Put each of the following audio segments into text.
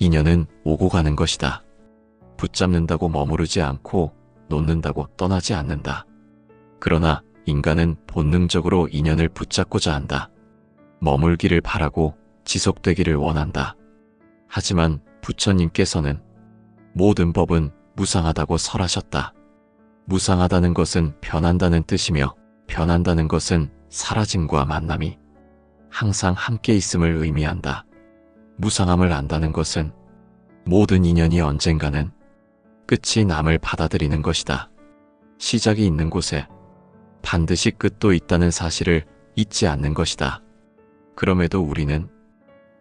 인연은 오고 가는 것이다. 붙잡는다고 머무르지 않고 놓는다고 떠나지 않는다. 그러나 인간은 본능적으로 인연을 붙잡고자 한다. 머물기를 바라고 지속되기를 원한다. 하지만 부처님께서는 모든 법은 무상하다고 설하셨다. 무상하다는 것은 변한다는 뜻이며 변한다는 것은 사라짐과 만남이 항상 함께 있음을 의미한다. 무상함을 안다는 것은 모든 인연이 언젠가는 끝이 남을 받아들이는 것이다. 시작이 있는 곳에 반드시 끝도 있다는 사실을 잊지 않는 것이다. 그럼에도 우리는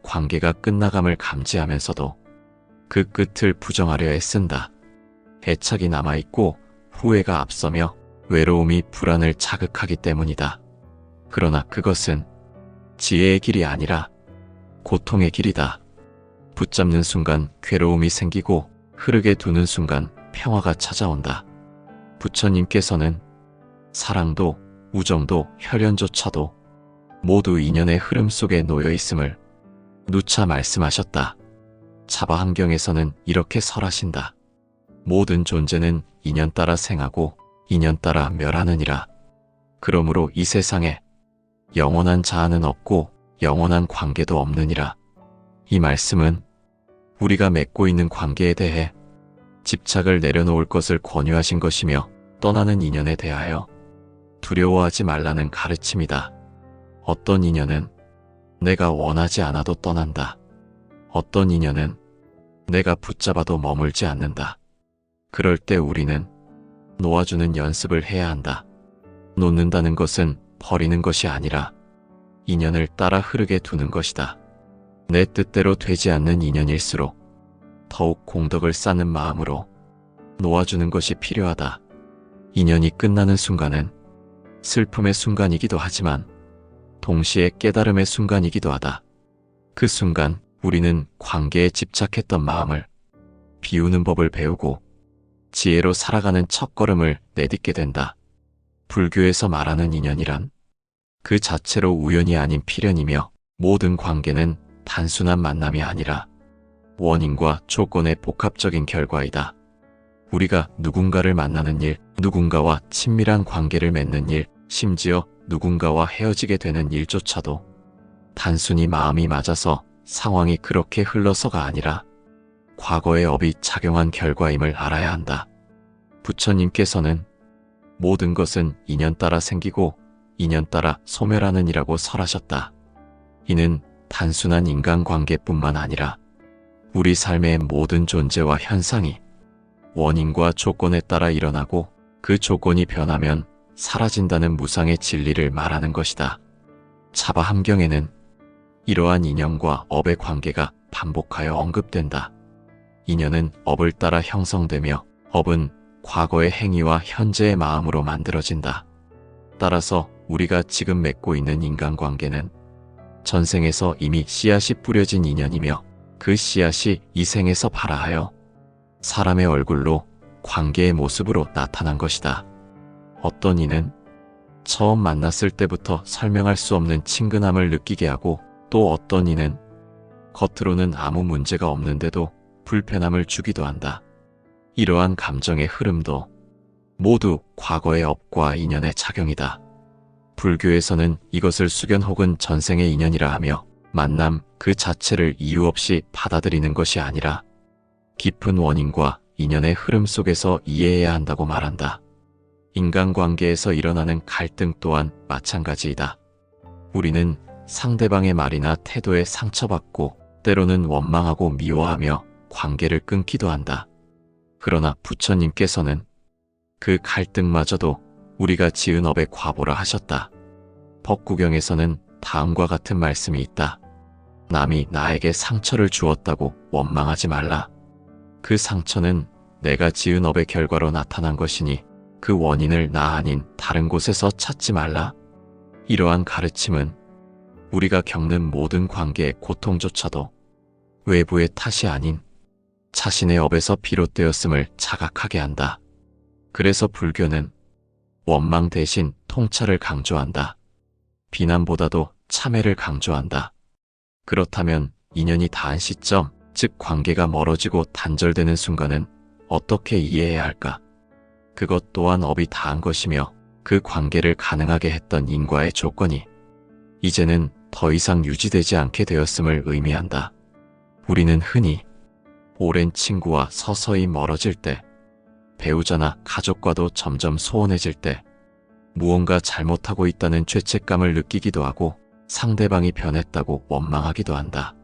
관계가 끝나감을 감지하면서도 그 끝을 부정하려 애쓴다. 애착이 남아있고 후회가 앞서며 외로움이 불안을 자극하기 때문이다. 그러나 그것은 지혜의 길이 아니라 고통의 길이다. 붙잡는 순간 괴로움이 생기고 흐르게 두는 순간 평화가 찾아온다. 부처님께서는 사랑도 우정도 혈연조차도 모두 인연의 흐름 속에 놓여 있음을 누차 말씀하셨다. 차바환경에서는 이렇게 설하신다. 모든 존재는 인연 따라 생하고 인연 따라 멸하느니라. 그러므로 이 세상에 영원한 자아는 없고 영원한 관계도 없느니라. 이 말씀은 우리가 맺고 있는 관계에 대해 집착을 내려놓을 것을 권유하신 것이며 떠나는 인연에 대하여 두려워하지 말라는 가르침이다. 어떤 인연은 내가 원하지 않아도 떠난다. 어떤 인연은 내가 붙잡아도 머물지 않는다. 그럴 때 우리는 놓아주는 연습을 해야 한다. 놓는다는 것은 버리는 것이 아니라 인연을 따라 흐르게 두는 것이다. 내 뜻대로 되지 않는 인연일수록 더욱 공덕을 쌓는 마음으로 놓아주는 것이 필요하다. 인연이 끝나는 순간은 슬픔의 순간이기도 하지만 동시에 깨달음의 순간이기도 하다. 그 순간 우리는 관계에 집착했던 마음을 비우는 법을 배우고 지혜로 살아가는 첫걸음을 내딛게 된다. 불교에서 말하는 인연이란 그 자체로 우연이 아닌 필연이며 모든 관계는 단순한 만남이 아니라 원인과 조건의 복합적인 결과이다. 우리가 누군가를 만나는 일, 누군가와 친밀한 관계를 맺는 일, 심지어 누군가와 헤어지게 되는 일조차도 단순히 마음이 맞아서 상황이 그렇게 흘러서가 아니라 과거의 업이 작용한 결과임을 알아야 한다. 부처님께서는 모든 것은 인연 따라 생기고 인연 따라 소멸하느니라고 설하셨다. 이는 단순한 인간관계뿐만 아니라 우리 삶의 모든 존재와 현상이 원인과 조건에 따라 일어나고 그 조건이 변하면 사라진다는 무상의 진리를 말하는 것이다. 차바함경에는 이러한 인연과 업의 관계가 반복하여 언급된다. 인연은 업을 따라 형성되며 업은 과거의 행위와 현재의 마음으로 만들어진다. 따라서 우리가 지금 맺고 있는 인간관계는 전생에서 이미 씨앗이 뿌려진 인연이며 그 씨앗이 이 생에서 발아하여 사람의 얼굴로 관계의 모습으로 나타난 것이다. 어떤 이는 처음 만났을 때부터 설명할 수 없는 친근함을 느끼게 하고 또 어떤 이는 겉으로는 아무 문제가 없는데도 불편함을 주기도 한다. 이러한 감정의 흐름도 모두 과거의 업과 인연의 작용이다. 불교에서는 이것을 수견 혹은 전생의 인연이라 하며 만남 그 자체를 이유 없이 받아들이는 것이 아니라 깊은 원인과 인연의 흐름 속에서 이해해야 한다고 말한다. 인간관계에서 일어나는 갈등 또한 마찬가지이다. 우리는 상대방의 말이나 태도에 상처받고 때로는 원망하고 미워하며 관계를 끊기도 한다. 그러나 부처님께서는 그 갈등마저도 우리가 지은 업의 과보라 하셨다. 법구경에서는 다음과 같은 말씀이 있다. 남이 나에게 상처를 주었다고 원망하지 말라. 그 상처는 내가 지은 업의 결과로 나타난 것이니 그 원인을 나 아닌 다른 곳에서 찾지 말라. 이러한 가르침은 우리가 겪는 모든 관계의 고통조차도 외부의 탓이 아닌 자신의 업에서 비롯되었음을 자각하게 한다. 그래서 불교는 원망 대신 통찰을 강조한다. 비난보다도 참회를 강조한다. 그렇다면 인연이 닿은 시점, 즉 관계가 멀어지고 단절되는 순간은 어떻게 이해해야 할까? 그것 또한 업이 다한 것이며 그 관계를 가능하게 했던 인과의 조건이 이제는 더 이상 유지되지 않게 되었음을 의미한다. 우리는 흔히 오랜 친구와 서서히 멀어질 때, 배우자나 가족과도 점점 소원해질 때, 무언가 잘못하고 있다는 죄책감을 느끼기도 하고 상대방이 변했다고 원망하기도 한다.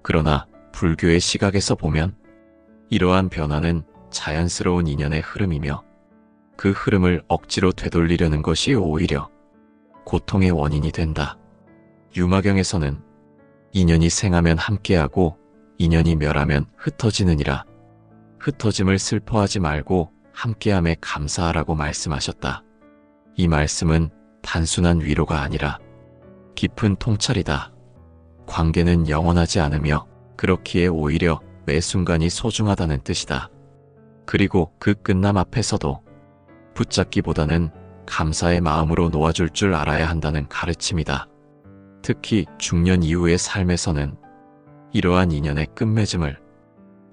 그러나 불교의 시각에서 보면 이러한 변화는 자연스러운 인연의 흐름이며 그 흐름을 억지로 되돌리려는 것이 오히려 고통의 원인이 된다. 유마경에서는 인연이 생하면 함께하고 인연이 멸하면 흩어지느니라. 흩어짐을 슬퍼하지 말고 함께함에 감사하라고 말씀하셨다. 이 말씀은 단순한 위로가 아니라 깊은 통찰이다. 관계는 영원하지 않으며 그렇기에 오히려 매 순간이 소중하다는 뜻이다. 그리고 그 끝남 앞에서도 붙잡기보다는 감사의 마음으로 놓아줄 줄 알아야 한다는 가르침이다. 특히 중년 이후의 삶에서는 이러한 인연의 끝맺음을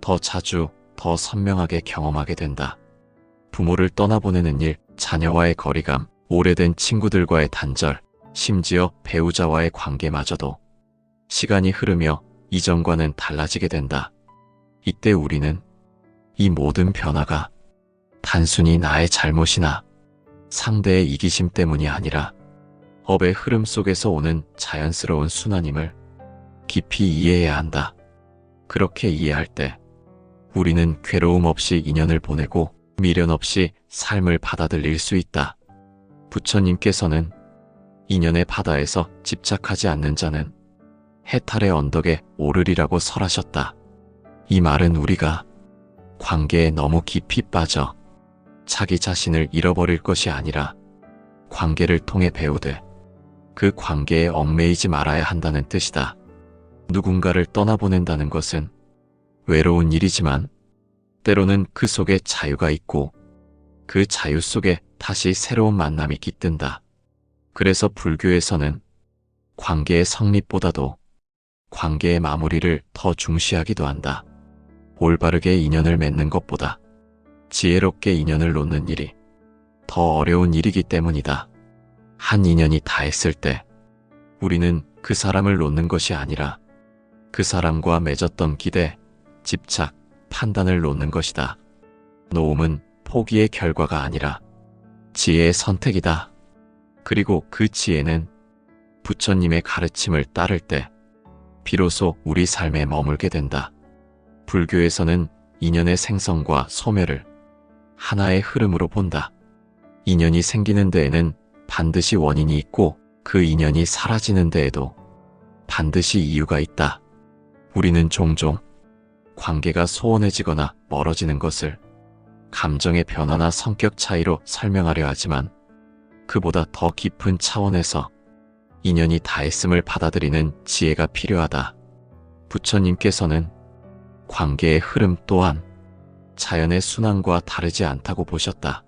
더 자주, 더 선명하게 경험하게 된다. 부모를 떠나보내는 일, 자녀와의 거리감, 오래된 친구들과의 단절, 심지어 배우자와의 관계마저도 시간이 흐르며 이전과는 달라지게 된다. 이때 우리는 이 모든 변화가 단순히 나의 잘못이나 상대의 이기심 때문이 아니라 업의 흐름 속에서 오는 자연스러운 순환임을 깊이 이해해야 한다. 그렇게 이해할 때 우리는 괴로움 없이 인연을 보내고 미련 없이 삶을 받아들일 수 있다. 부처님께서는 인연의 바다에서 집착하지 않는 자는 해탈의 언덕에 오르리라고 설하셨다. 이 말은 우리가 관계에 너무 깊이 빠져 자기 자신을 잃어버릴 것이 아니라 관계를 통해 배우되 그 관계에 얽매이지 말아야 한다는 뜻이다. 누군가를 떠나보낸다는 것은 외로운 일이지만 때로는 그 속에 자유가 있고 그 자유 속에 다시 새로운 만남이 깃든다. 그래서 불교에서는 관계의 성립보다도 관계의 마무리를 더 중시하기도 한다. 올바르게 인연을 맺는 것보다 지혜롭게 인연을 놓는 일이 더 어려운 일이기 때문이다. 한 인연이 다했을 때 우리는 그 사람을 놓는 것이 아니라 그 사람과 맺었던 기대, 집착, 판단을 놓는 것이다. 놓음은 포기의 결과가 아니라 지혜의 선택이다. 그리고 그 지혜는 부처님의 가르침을 따를 때 비로소 우리 삶에 머물게 된다. 불교에서는 인연의 생성과 소멸을 하나의 흐름으로 본다. 인연이 생기는 데에는 반드시 원인이 있고 그 인연이 사라지는 데에도 반드시 이유가 있다. 우리는 종종 관계가 소원해지거나 멀어지는 것을 감정의 변화나 성격 차이로 설명하려 하지만 그보다 더 깊은 차원에서 인연이 다했음을 받아들이는 지혜가 필요하다. 부처님께서는 관계의 흐름 또한 자연의 순환과 다르지 않다고 보셨다.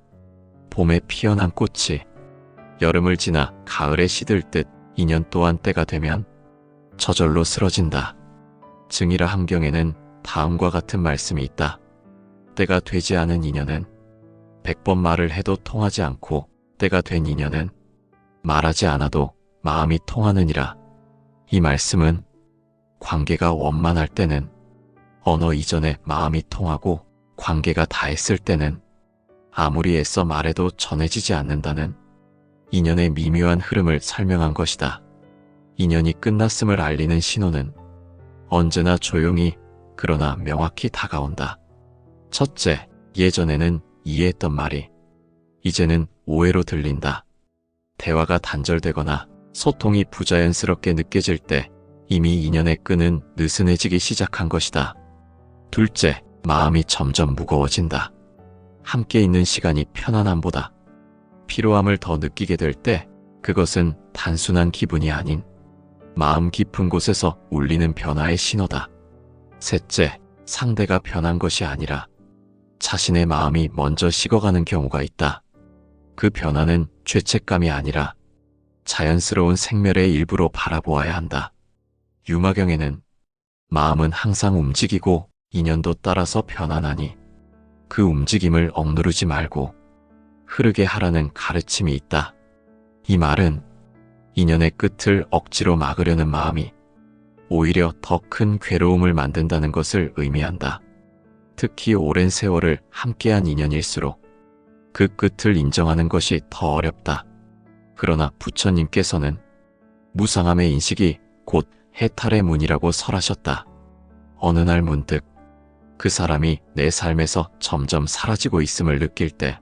봄에 피어난 꽃이 여름을 지나 가을에 시들듯 인연 또한 때가 되면 저절로 쓰러진다. 증이라 함경에는 다음과 같은 말씀이 있다. 때가 되지 않은 인연은 100번 말을 해도 통하지 않고 때가 된 인연은 말하지 않아도 마음이 통하느니라. 이 말씀은 관계가 원만할 때는 언어 이전에 마음이 통하고 관계가 다했을 때는 아무리 애써 말해도 전해지지 않는다는 인연의 미묘한 흐름을 설명한 것이다. 인연이 끝났음을 알리는 신호는 언제나 조용히 그러나 명확히 다가온다. 첫째, 예전에는 이해했던 말이 이제는 오해로 들린다. 대화가 단절되거나 소통이 부자연스럽게 느껴질 때 이미 인연의 끈은 느슨해지기 시작한 것이다. 둘째, 마음이 점점 무거워진다. 함께 있는 시간이 편안함보다 피로함을 더 느끼게 될 때 그것은 단순한 기분이 아닌 마음 깊은 곳에서 울리는 변화의 신호다. 셋째, 상대가 변한 것이 아니라 자신의 마음이 먼저 식어가는 경우가 있다. 그 변화는 죄책감이 아니라 자연스러운 생멸의 일부로 바라보아야 한다. 유마경에는 마음은 항상 움직이고 인연도 따라서 변화나니 그 움직임을 억누르지 말고 흐르게 하라는 가르침이 있다. 이 말은 인연의 끝을 억지로 막으려는 마음이 오히려 더 큰 괴로움을 만든다는 것을 의미한다. 특히 오랜 세월을 함께한 인연일수록 그 끝을 인정하는 것이 더 어렵다. 그러나 부처님께서는 무상함의 인식이 곧 해탈의 문이라고 설하셨다. 어느 날 문득 그 사람이 내 삶에서 점점 사라지고 있음을 느낄 때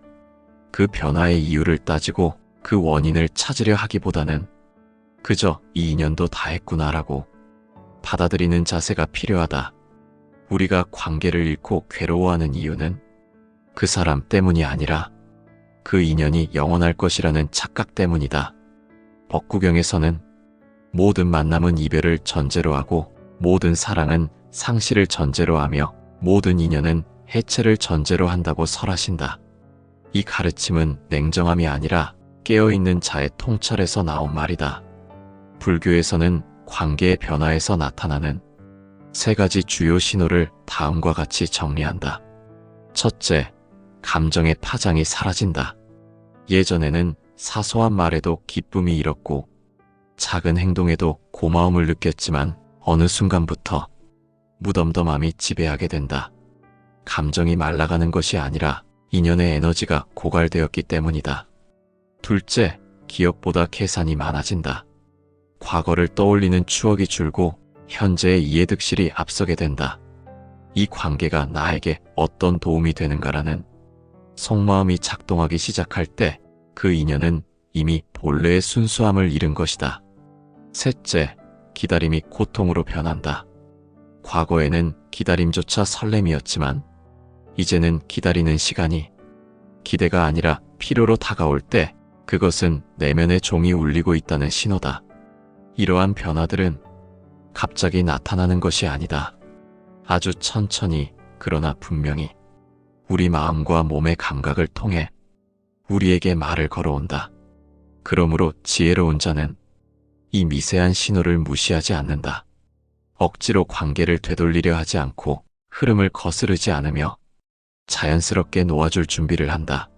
그 변화의 이유를 따지고 그 원인을 찾으려 하기보다는 그저 이 인연도 다 했구나라고 받아들이는 자세가 필요하다. 우리가 관계를 잃고 괴로워하는 이유는 그 사람 때문이 아니라 그 인연이 영원할 것이라는 착각 때문이다. 법구경에서는 모든 만남은 이별을 전제로 하고 모든 사랑은 상실을 전제로 하며 모든 인연은 해체를 전제로 한다고 설하신다. 이 가르침은 냉정함이 아니라 깨어있는 자의 통찰에서 나온 말이다. 불교에서는 관계의 변화에서 나타나는 세 가지 주요 신호를 다음과 같이 정리한다. 첫째, 감정의 파장이 사라진다. 예전에는 사소한 말에도 기쁨이 일었고 작은 행동에도 고마움을 느꼈지만 어느 순간부터 무덤덤함이 지배하게 된다. 감정이 말라가는 것이 아니라 인연의 에너지가 고갈되었기 때문이다. 둘째, 기억보다 계산이 많아진다. 과거를 떠올리는 추억이 줄고 현재의 이해득실이 앞서게 된다. 이 관계가 나에게 어떤 도움이 되는가라는 속마음이 작동하기 시작할 때 그 인연은 이미 본래의 순수함을 잃은 것이다. 셋째, 기다림이 고통으로 변한다. 과거에는 기다림조차 설렘이었지만 이제는 기다리는 시간이 기대가 아니라 필요로 다가올 때 그것은 내면의 종이 울리고 있다는 신호다. 이러한 변화들은 갑자기 나타나는 것이 아니다. 아주 천천히 그러나 분명히 우리 마음과 몸의 감각을 통해 우리에게 말을 걸어온다. 그러므로 지혜로운 자는 이 미세한 신호를 무시하지 않는다. 억지로 관계를 되돌리려 하지 않고 흐름을 거스르지 않으며 자연스럽게 놓아줄 준비를 한다.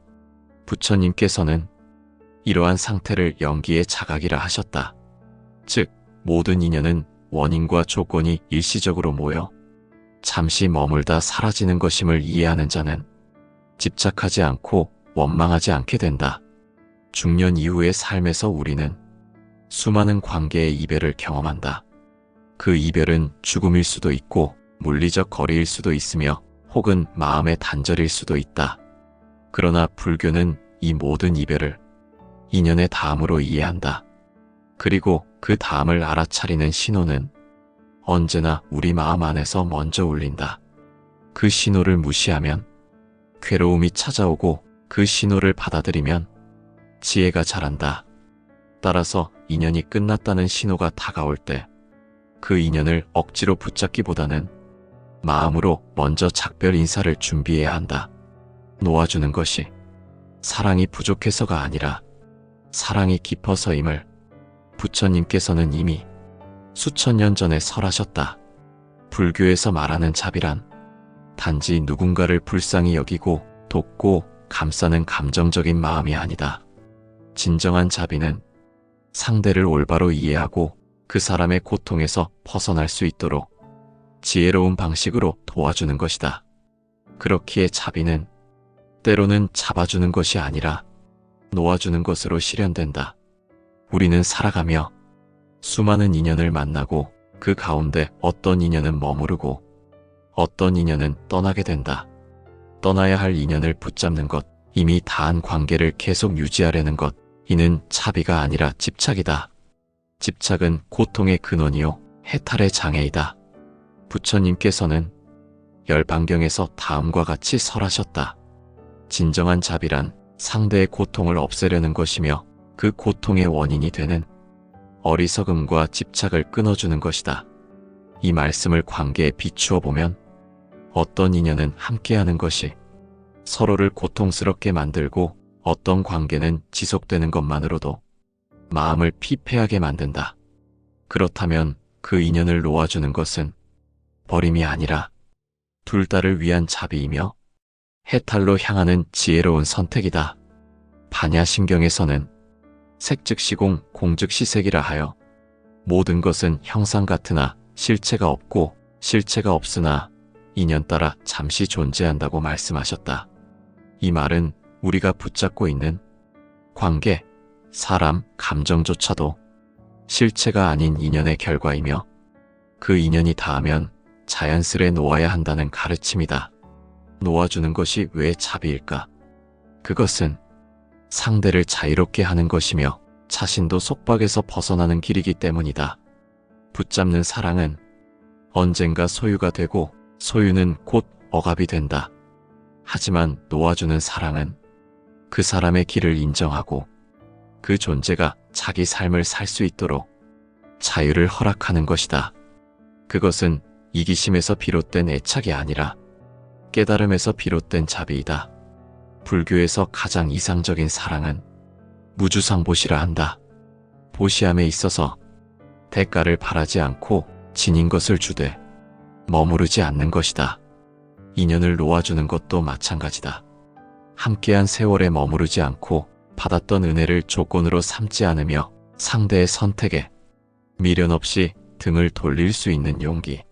부처님께서는 이러한 상태를 영기의 자각이라 하셨다. 즉, 모든 인연은 원인과 조건이 일시적으로 모여 잠시 머물다 사라지는 것임을 이해하는 자는 집착하지 않고 원망하지 않게 된다. 중년 이후의 삶에서 우리는 수많은 관계의 이별을 경험한다. 그 이별은 죽음일 수도 있고 물리적 거리일 수도 있으며 혹은 마음의 단절일 수도 있다. 그러나 불교는 이 모든 이별을 인연의 다음으로 이해한다. 그리고 그 다음을 알아차리는 신호는 언제나 우리 마음 안에서 먼저 울린다. 그 신호를 무시하면 괴로움이 찾아오고 그 신호를 받아들이면 지혜가 자란다. 따라서 인연이 끝났다는 신호가 다가올 때 그 인연을 억지로 붙잡기보다는 마음으로 먼저 작별 인사를 준비해야 한다. 놓아주는 것이 사랑이 부족해서가 아니라 사랑이 깊어서임을 부처님께서는 이미 수천 년 전에 설하셨다. 불교에서 말하는 자비란 단지 누군가를 불쌍히 여기고 돕고 감싸는 감정적인 마음이 아니다. 진정한 자비는 상대를 올바로 이해하고 그 사람의 고통에서 벗어날 수 있도록 지혜로운 방식으로 도와주는 것이다. 그렇기에 자비는 때로는 잡아주는 것이 아니라 놓아주는 것으로 실현된다. 우리는 살아가며 수많은 인연을 만나고 그 가운데 어떤 인연은 머무르고 어떤 인연은 떠나게 된다. 떠나야 할 인연을 붙잡는 것, 이미 다한 관계를 계속 유지하려는 것, 이는 자비가 아니라 집착이다. 집착은 고통의 근원이요 해탈의 장애이다. 부처님께서는 열반경에서 다음과 같이 설하셨다. 진정한 자비란 상대의 고통을 없애려는 것이며 그 고통의 원인이 되는 어리석음과 집착을 끊어주는 것이다. 이 말씀을 관계에 비추어 보면 어떤 인연은 함께하는 것이 서로를 고통스럽게 만들고 어떤 관계는 지속되는 것만으로도 마음을 피폐하게 만든다. 그렇다면 그 인연을 놓아주는 것은 버림이 아니라 둘 다를 위한 자비이며 해탈로 향하는 지혜로운 선택이다. 반야신경에서는 색즉시공, 공즉시색이라 하여 모든 것은 형상 같으나 실체가 없고 실체가 없으나 인연 따라 잠시 존재한다고 말씀하셨다. 이 말은 우리가 붙잡고 있는 관계, 사람, 감정조차도 실체가 아닌 인연의 결과이며 그 인연이 닿으면 자연스레 놓아야 한다는 가르침이다. 놓아주는 것이 왜 자비일까? 그것은 상대를 자유롭게 하는 것이며 자신도 속박에서 벗어나는 길이기 때문이다. 붙잡는 사랑은 언젠가 소유가 되고 소유는 곧 억압이 된다. 하지만 놓아주는 사랑은 그 사람의 길을 인정하고 그 존재가 자기 삶을 살 수 있도록 자유를 허락하는 것이다. 그것은 이기심에서 비롯된 애착이 아니라 깨달음에서 비롯된 자비이다. 불교에서 가장 이상적인 사랑은 무주상보시라 한다. 보시함에 있어서 대가를 바라지 않고 지닌 것을 주되 머무르지 않는 것이다. 인연을 놓아주는 것도 마찬가지다. 함께한 세월에 머무르지 않고 받았던 은혜를 조건으로 삼지 않으며 상대의 선택에 미련 없이 등을 돌릴 수 있는 용기.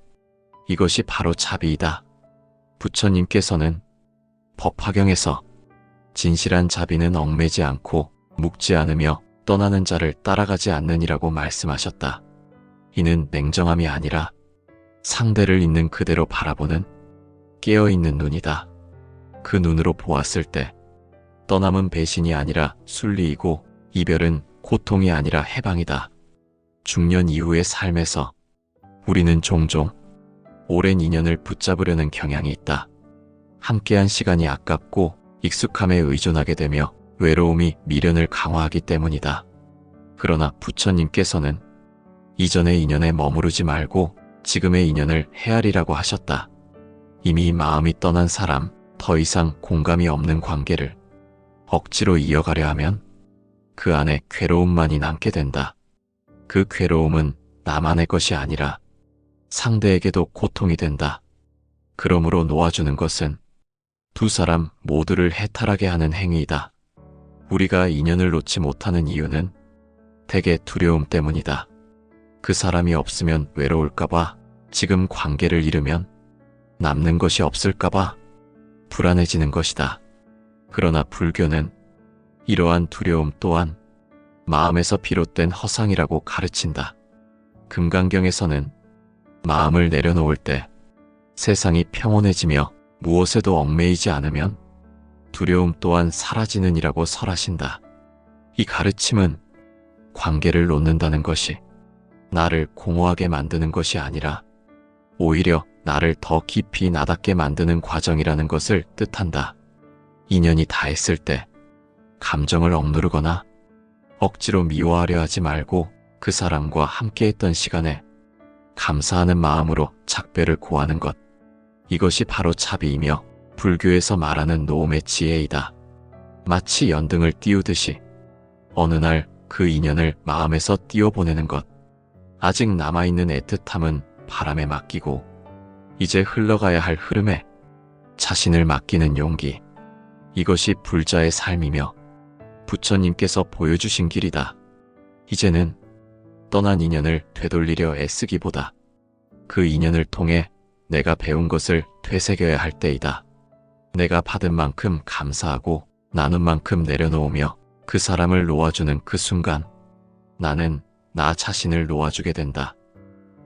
이것이 바로 자비이다. 부처님께서는 법화경에서 진실한 자비는 얽매지 않고 묶지 않으며 떠나는 자를 따라가지 않느니라고 말씀하셨다. 이는 냉정함이 아니라 상대를 있는 그대로 바라보는 깨어있는 눈이다. 그 눈으로 보았을 때 떠남은 배신이 아니라 순리이고 이별은 고통이 아니라 해방이다. 중년 이후의 삶에서 우리는 종종 오랜 인연을 붙잡으려는 경향이 있다. 함께한 시간이 아깝고 익숙함에 의존하게 되며 외로움이 미련을 강화하기 때문이다. 그러나 부처님께서는 이전의 인연에 머무르지 말고 지금의 인연을 헤아리라고 하셨다. 이미 마음이 떠난 사람, 더 이상 공감이 없는 관계를 억지로 이어가려 하면 그 안에 괴로움만이 남게 된다. 그 괴로움은 나만의 것이 아니라 상대에게도 고통이 된다. 그러므로 놓아주는 것은 두 사람 모두를 해탈하게 하는 행위이다. 우리가 인연을 놓지 못하는 이유는 대개 두려움 때문이다. 그 사람이 없으면 외로울까봐, 지금 관계를 잃으면 남는 것이 없을까봐 불안해지는 것이다. 그러나 불교는 이러한 두려움 또한 마음에서 비롯된 허상이라고 가르친다. 금강경에서는 마음을 내려놓을 때 세상이 평온해지며 무엇에도 얽매이지 않으면 두려움 또한 사라지느니라고 설하신다. 이 가르침은 관계를 놓는다는 것이 나를 공허하게 만드는 것이 아니라 오히려 나를 더 깊이 나답게 만드는 과정이라는 것을 뜻한다. 인연이 닿았을 때 감정을 억누르거나 억지로 미워하려 하지 말고 그 사람과 함께했던 시간에 감사하는 마음으로 작별을 고하는 것. 이것이 바로 자비이며 불교에서 말하는 노음의 지혜이다. 마치 연등을 띄우듯이 어느 날 그 인연을 마음에서 띄워보내는 것. 아직 남아있는 애틋함은 바람에 맡기고 이제 흘러가야 할 흐름에 자신을 맡기는 용기. 이것이 불자의 삶이며 부처님께서 보여주신 길이다. 이제는 떠난 인연을 되돌리려 애쓰기보다 그 인연을 통해 내가 배운 것을 되새겨야 할 때이다. 내가 받은 만큼 감사하고 나눈 만큼 내려놓으며 그 사람을 놓아주는 그 순간 나는 나 자신을 놓아주게 된다.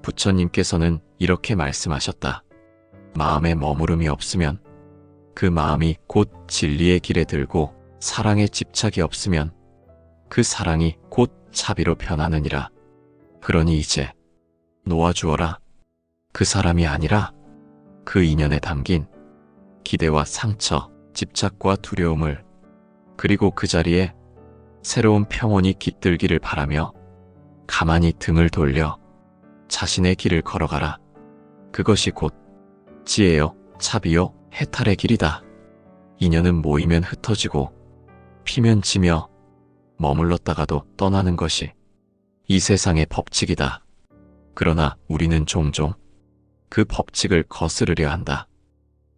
부처님께서는 이렇게 말씀하셨다. 마음에 머무름이 없으면 그 마음이 곧 진리의 길에 들고 사랑에 집착이 없으면 그 사랑이 곧 자비로 변하느니라. 그러니 이제 놓아주어라. 그 사람이 아니라 그 인연에 담긴 기대와 상처, 집착과 두려움을, 그리고 그 자리에 새로운 평온이 깃들기를 바라며 가만히 등을 돌려 자신의 길을 걸어가라. 그것이 곧 지혜요, 자비요, 해탈의 길이다. 인연은 모이면 흩어지고 피면 지며 머물렀다가도 떠나는 것이 이 세상의 법칙이다. 그러나 우리는 종종 그 법칙을 거스르려 한다.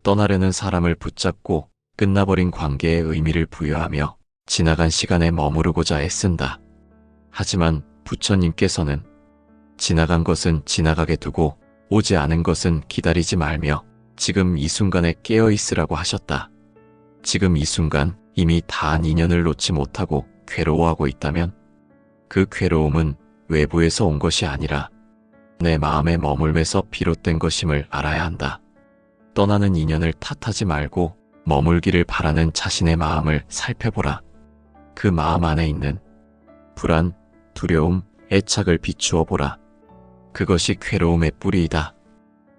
떠나려는 사람을 붙잡고 끝나버린 관계에 의미를 부여하며 지나간 시간에 머무르고자 애쓴다. 하지만 부처님께서는 지나간 것은 지나가게 두고 오지 않은 것은 기다리지 말며 지금 이 순간에 깨어 있으라고 하셨다. 지금 이 순간 이미 다한 인연을 놓지 못하고 괴로워하고 있다면 그 괴로움은 외부에서 온 것이 아니라 내 마음에 머물면서 비롯된 것임을 알아야 한다. 떠나는 인연을 탓하지 말고 머물기를 바라는 자신의 마음을 살펴보라. 그 마음 안에 있는 불안, 두려움, 애착을 비추어 보라. 그것이 괴로움의 뿌리이다.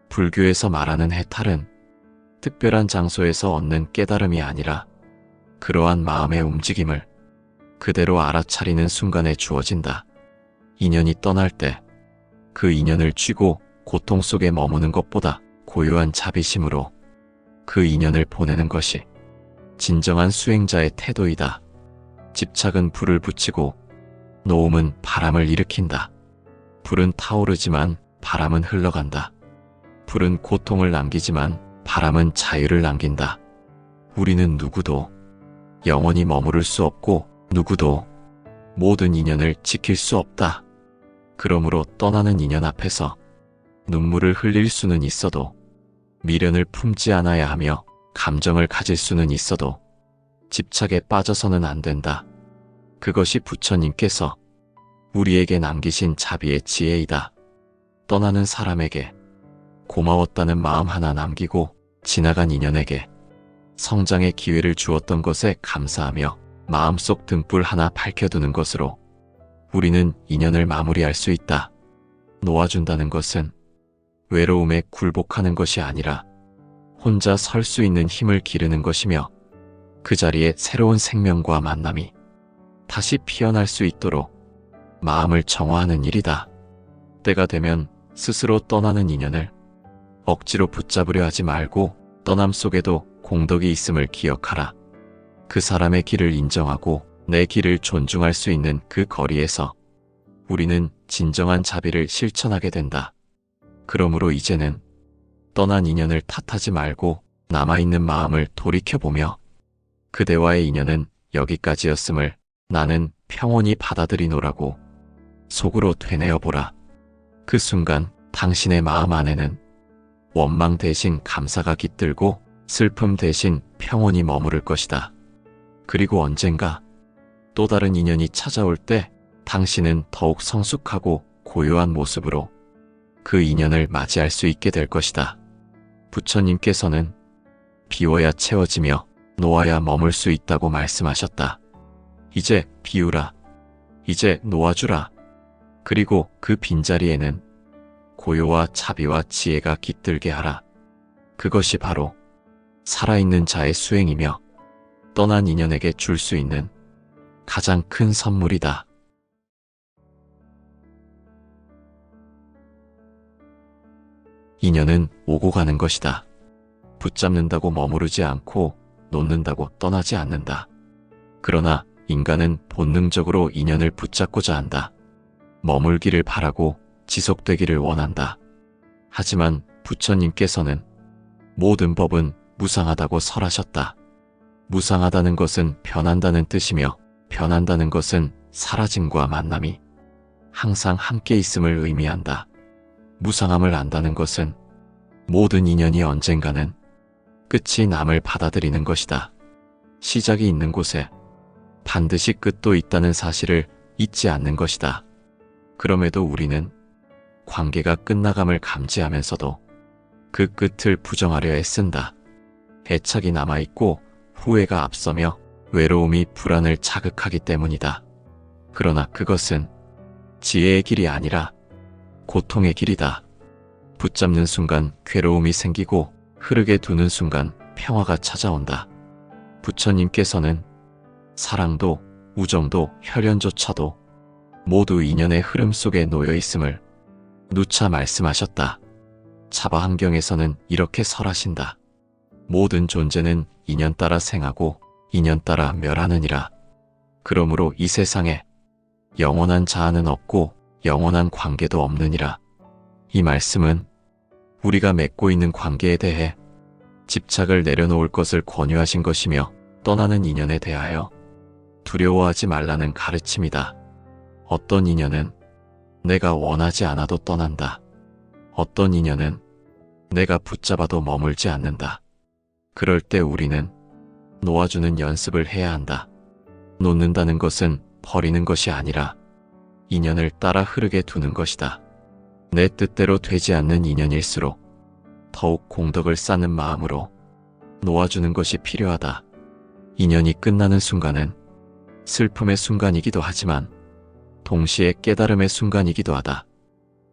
불교에서 말하는 해탈은 특별한 장소에서 얻는 깨달음이 아니라 그러한 마음의 움직임을 그대로 알아차리는 순간에 주어진다. 인연이 떠날 때 그 인연을 쥐고 고통 속에 머무는 것보다 고요한 자비심으로 그 인연을 보내는 것이 진정한 수행자의 태도이다. 집착은 불을 붙이고 노음은 바람을 일으킨다. 불은 타오르지만 바람은 흘러간다. 불은 고통을 남기지만 바람은 자유를 남긴다. 우리는 누구도 영원히 머무를 수 없고 누구도 모든 인연을 지킬 수 없다. 그러므로 떠나는 인연 앞에서 눈물을 흘릴 수는 있어도 미련을 품지 않아야 하며 감정을 가질 수는 있어도 집착에 빠져서는 안 된다. 그것이 부처님께서 우리에게 남기신 자비의 지혜이다. 떠나는 사람에게 고마웠다는 마음 하나 남기고 지나간 인연에게 성장의 기회를 주었던 것에 감사하며 마음속 등불 하나 밝혀두는 것으로 우리는 인연을 마무리할 수 있다. 놓아준다는 것은 외로움에 굴복하는 것이 아니라 혼자 설 수 있는 힘을 기르는 것이며 그 자리에 새로운 생명과 만남이 다시 피어날 수 있도록 마음을 정화하는 일이다. 때가 되면 스스로 떠나는 인연을 억지로 붙잡으려 하지 말고 떠남 속에도 공덕이 있음을 기억하라. 그 사람의 길을 인정하고 내 길을 존중할 수 있는 그 거리에서 우리는 진정한 자비를 실천하게 된다. 그러므로 이제는 떠난 인연을 탓하지 말고 남아있는 마음을 돌이켜보며 그대와의 인연은 여기까지였음을 나는 평온히 받아들이노라고 속으로 되뇌어보라. 그 순간 당신의 마음 안에는 원망 대신 감사가 깃들고 슬픔 대신 평온이 머무를 것이다. 그리고 언젠가 또 다른 인연이 찾아올 때 당신은 더욱 성숙하고 고요한 모습으로 그 인연을 맞이할 수 있게 될 것이다. 부처님께서는 비워야 채워지며 놓아야 머물 수 있다고 말씀하셨다. 이제 비우라. 이제 놓아주라. 그리고 그 빈자리에는 고요와 자비와 지혜가 깃들게 하라. 그것이 바로 살아있는 자의 수행이며 떠난 인연에게 줄 수 있는 가장 큰 선물이다. 인연은 오고 가는 것이다. 붙잡는다고 머무르지 않고 놓는다고 떠나지 않는다. 그러나 인간은 본능적으로 인연을 붙잡고자 한다. 머물기를 바라고 지속되기를 원한다. 하지만 부처님께서는 모든 법은 무상하다고 설하셨다. 무상하다는 것은 변한다는 뜻이며 변한다는 것은 사라짐과 만남이 항상 함께 있음을 의미한다. 무상함을 안다는 것은 모든 인연이 언젠가는 끝이 남을 받아들이는 것이다. 시작이 있는 곳에 반드시 끝도 있다는 사실을 잊지 않는 것이다. 그럼에도 우리는 관계가 끝나감을 감지하면서도 그 끝을 부정하려 애쓴다. 애착이 남아있고 후회가 앞서며 외로움이 불안을 자극하기 때문이다. 그러나 그것은 지혜의 길이 아니라 고통의 길이다. 붙잡는 순간 괴로움이 생기고 흐르게 두는 순간 평화가 찾아온다. 부처님께서는 사랑도 우정도 혈연조차도 모두 인연의 흐름 속에 놓여 있음을 누차 말씀하셨다. 차바 환경에서는 이렇게 설하신다. 모든 존재는 인연 따라 생하고 인연 따라 멸하느니라. 그러므로 이 세상에 영원한 자아는 없고 영원한 관계도 없느니라. 이 말씀은 우리가 맺고 있는 관계에 대해 집착을 내려놓을 것을 권유하신 것이며 떠나는 인연에 대하여 두려워하지 말라는 가르침이다. 어떤 인연은 내가 원하지 않아도 떠난다. 어떤 인연은 내가 붙잡아도 머물지 않는다. 그럴 때 우리는 놓아주는 연습을 해야 한다. 놓는다는 것은 버리는 것이 아니라 인연을 따라 흐르게 두는 것이다. 내 뜻대로 되지 않는 인연일수록 더욱 공덕을 쌓는 마음으로 놓아주는 것이 필요하다. 인연이 끝나는 순간은 슬픔의 순간이기도 하지만 동시에 깨달음의 순간이기도 하다.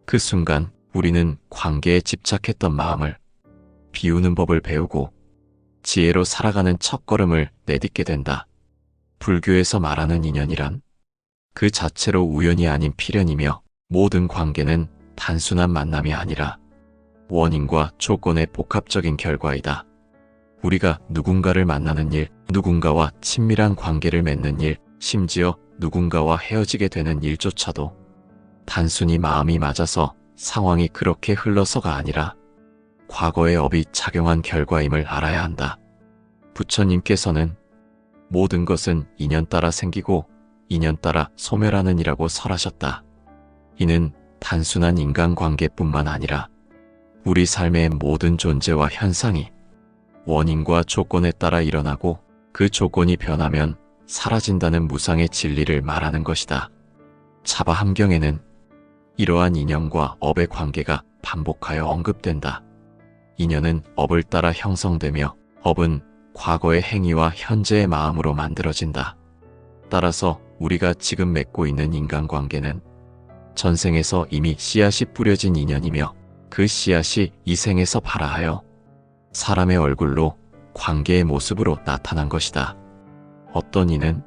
그 순간 우리는 관계에 집착했던 마음을 비우는 법을 배우고 지혜로 살아가는 첫걸음을 내딛게 된다. 불교에서 말하는 인연이란 그 자체로 우연이 아닌 필연이며 모든 관계는 단순한 만남이 아니라 원인과 조건의 복합적인 결과이다. 우리가 누군가를 만나는 일, 누군가와 친밀한 관계를 맺는 일, 심지어 누군가와 헤어지게 되는 일조차도 단순히 마음이 맞아서 상황이 그렇게 흘러서가 아니라 과거의 업이 작용한 결과임을 알아야 한다. 부처님께서는 모든 것은 인연 따라 생기고 인연 따라 소멸하는 이라고 설하셨다. 이는 단순한 인간관계뿐만 아니라 우리 삶의 모든 존재와 현상이 원인과 조건에 따라 일어나고 그 조건이 변하면 사라진다는 무상의 진리를 말하는 것이다. 차바 함경에는 이러한 인연과 업의 관계가 반복하여 언급된다. 인연은 업을 따라 형성되며 업은 과거의 행위와 현재의 마음으로 만들어진다. 따라서 우리가 지금 맺고 있는 인간관계는 전생에서 이미 씨앗이 뿌려진 인연이며 그 씨앗이 이 생에서 발아하여 사람의 얼굴로 관계의 모습으로 나타난 것이다. 어떤 이는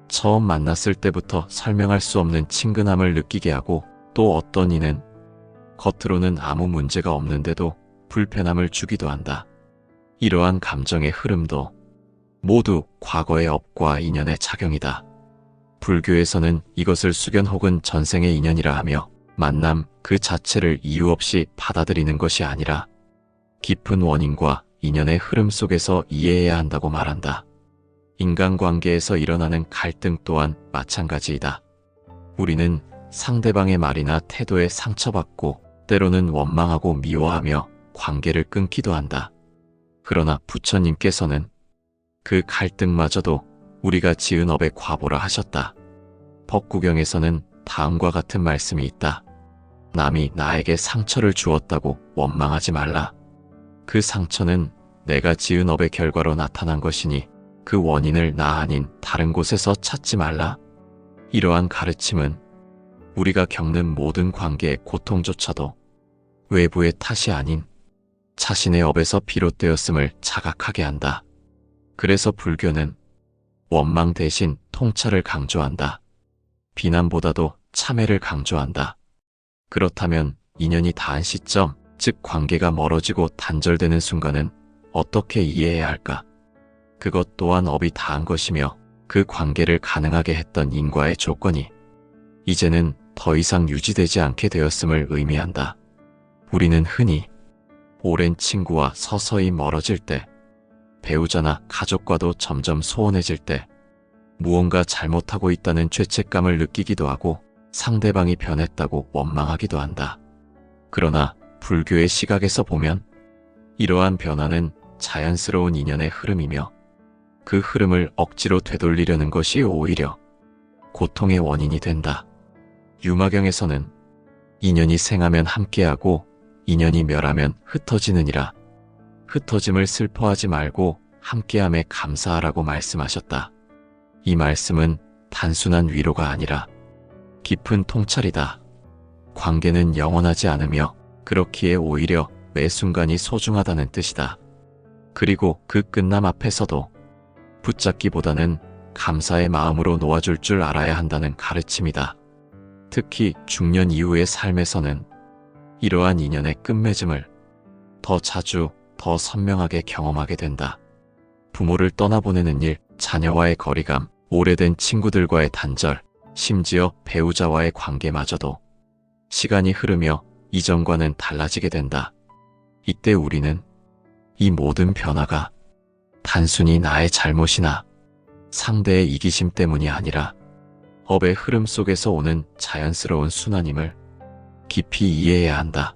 처음 만났을 때부터 설명할 수 없는 친근함을 느끼게 하고 또 어떤 이는 겉으로는 아무 문제가 없는데도 불편함을 주기도 한다. 이러한 감정의 흐름도 모두 과거의 업과 인연의 작용이다. 불교에서는 이것을 수견 혹은 전생의 인연이라 하며 만남 그 자체를 이유 없이 받아들이는 것이 아니라 깊은 원인과 인연의 흐름 속에서 이해해야 한다고 말한다. 인간관계에서 일어나는 갈등 또한 마찬가지이다. 우리는 상대방의 말이나 태도에 상처받고 때로는 원망하고 미워하며 관계를 끊기도 한다. 그러나 부처님께서는 그 갈등마저도 우리가 지은 업의 과보라 하셨다. 법구경에서는 다음과 같은 말씀이 있다. 남이 나에게 상처를 주었다고 원망하지 말라. 그 상처는 내가 지은 업의 결과로 나타난 것이니 그 원인을 나 아닌 다른 곳에서 찾지 말라. 이러한 가르침은 우리가 겪는 모든 관계의 고통조차도 외부의 탓이 아닌 자신의 업에서 비롯되었음을 자각하게 한다. 그래서 불교는 원망 대신 통찰을 강조한다. 비난보다도 참회를 강조한다. 그렇다면 인연이 닿은 시점, 즉 관계가 멀어지고 단절되는 순간은 어떻게 이해해야 할까? 그것 또한 업이 닿은 것이며 그 관계를 가능하게 했던 인과의 조건이 이제는 더 이상 유지되지 않게 되었음을 의미한다. 우리는 흔히 오랜 친구와 서서히 멀어질 때, 배우자나 가족과도 점점 소원해질 때 무언가 잘못하고 있다는 죄책감을 느끼기도 하고 상대방이 변했다고 원망하기도 한다. 그러나 불교의 시각에서 보면 이러한 변화는 자연스러운 인연의 흐름이며 그 흐름을 억지로 되돌리려는 것이 오히려 고통의 원인이 된다. 유마경에서는 인연이 생하면 함께하고 인연이 멸하면 흩어지느니라. 흩어짐을 슬퍼하지 말고 함께함에 감사하라고 말씀하셨다. 이 말씀은 단순한 위로가 아니라 깊은 통찰이다. 관계는 영원하지 않으며 그렇기에 오히려 매 순간이 소중하다는 뜻이다. 그리고 그 끝남 앞에서도 붙잡기보다는 감사의 마음으로 놓아줄 줄 알아야 한다는 가르침이다. 특히 중년 이후의 삶에서는 이러한 인연의 끝맺음을 더 자주, 더 선명하게 경험하게 된다. 부모를 떠나보내는 일, 자녀와의 거리감, 오래된 친구들과의 단절, 심지어 배우자와의 관계마저도 시간이 흐르며 이전과는 달라지게 된다. 이때 우리는 이 모든 변화가 단순히 나의 잘못이나 상대의 이기심 때문이 아니라 업의 흐름 속에서 오는 자연스러운 순환임을 깊이 이해해야 한다.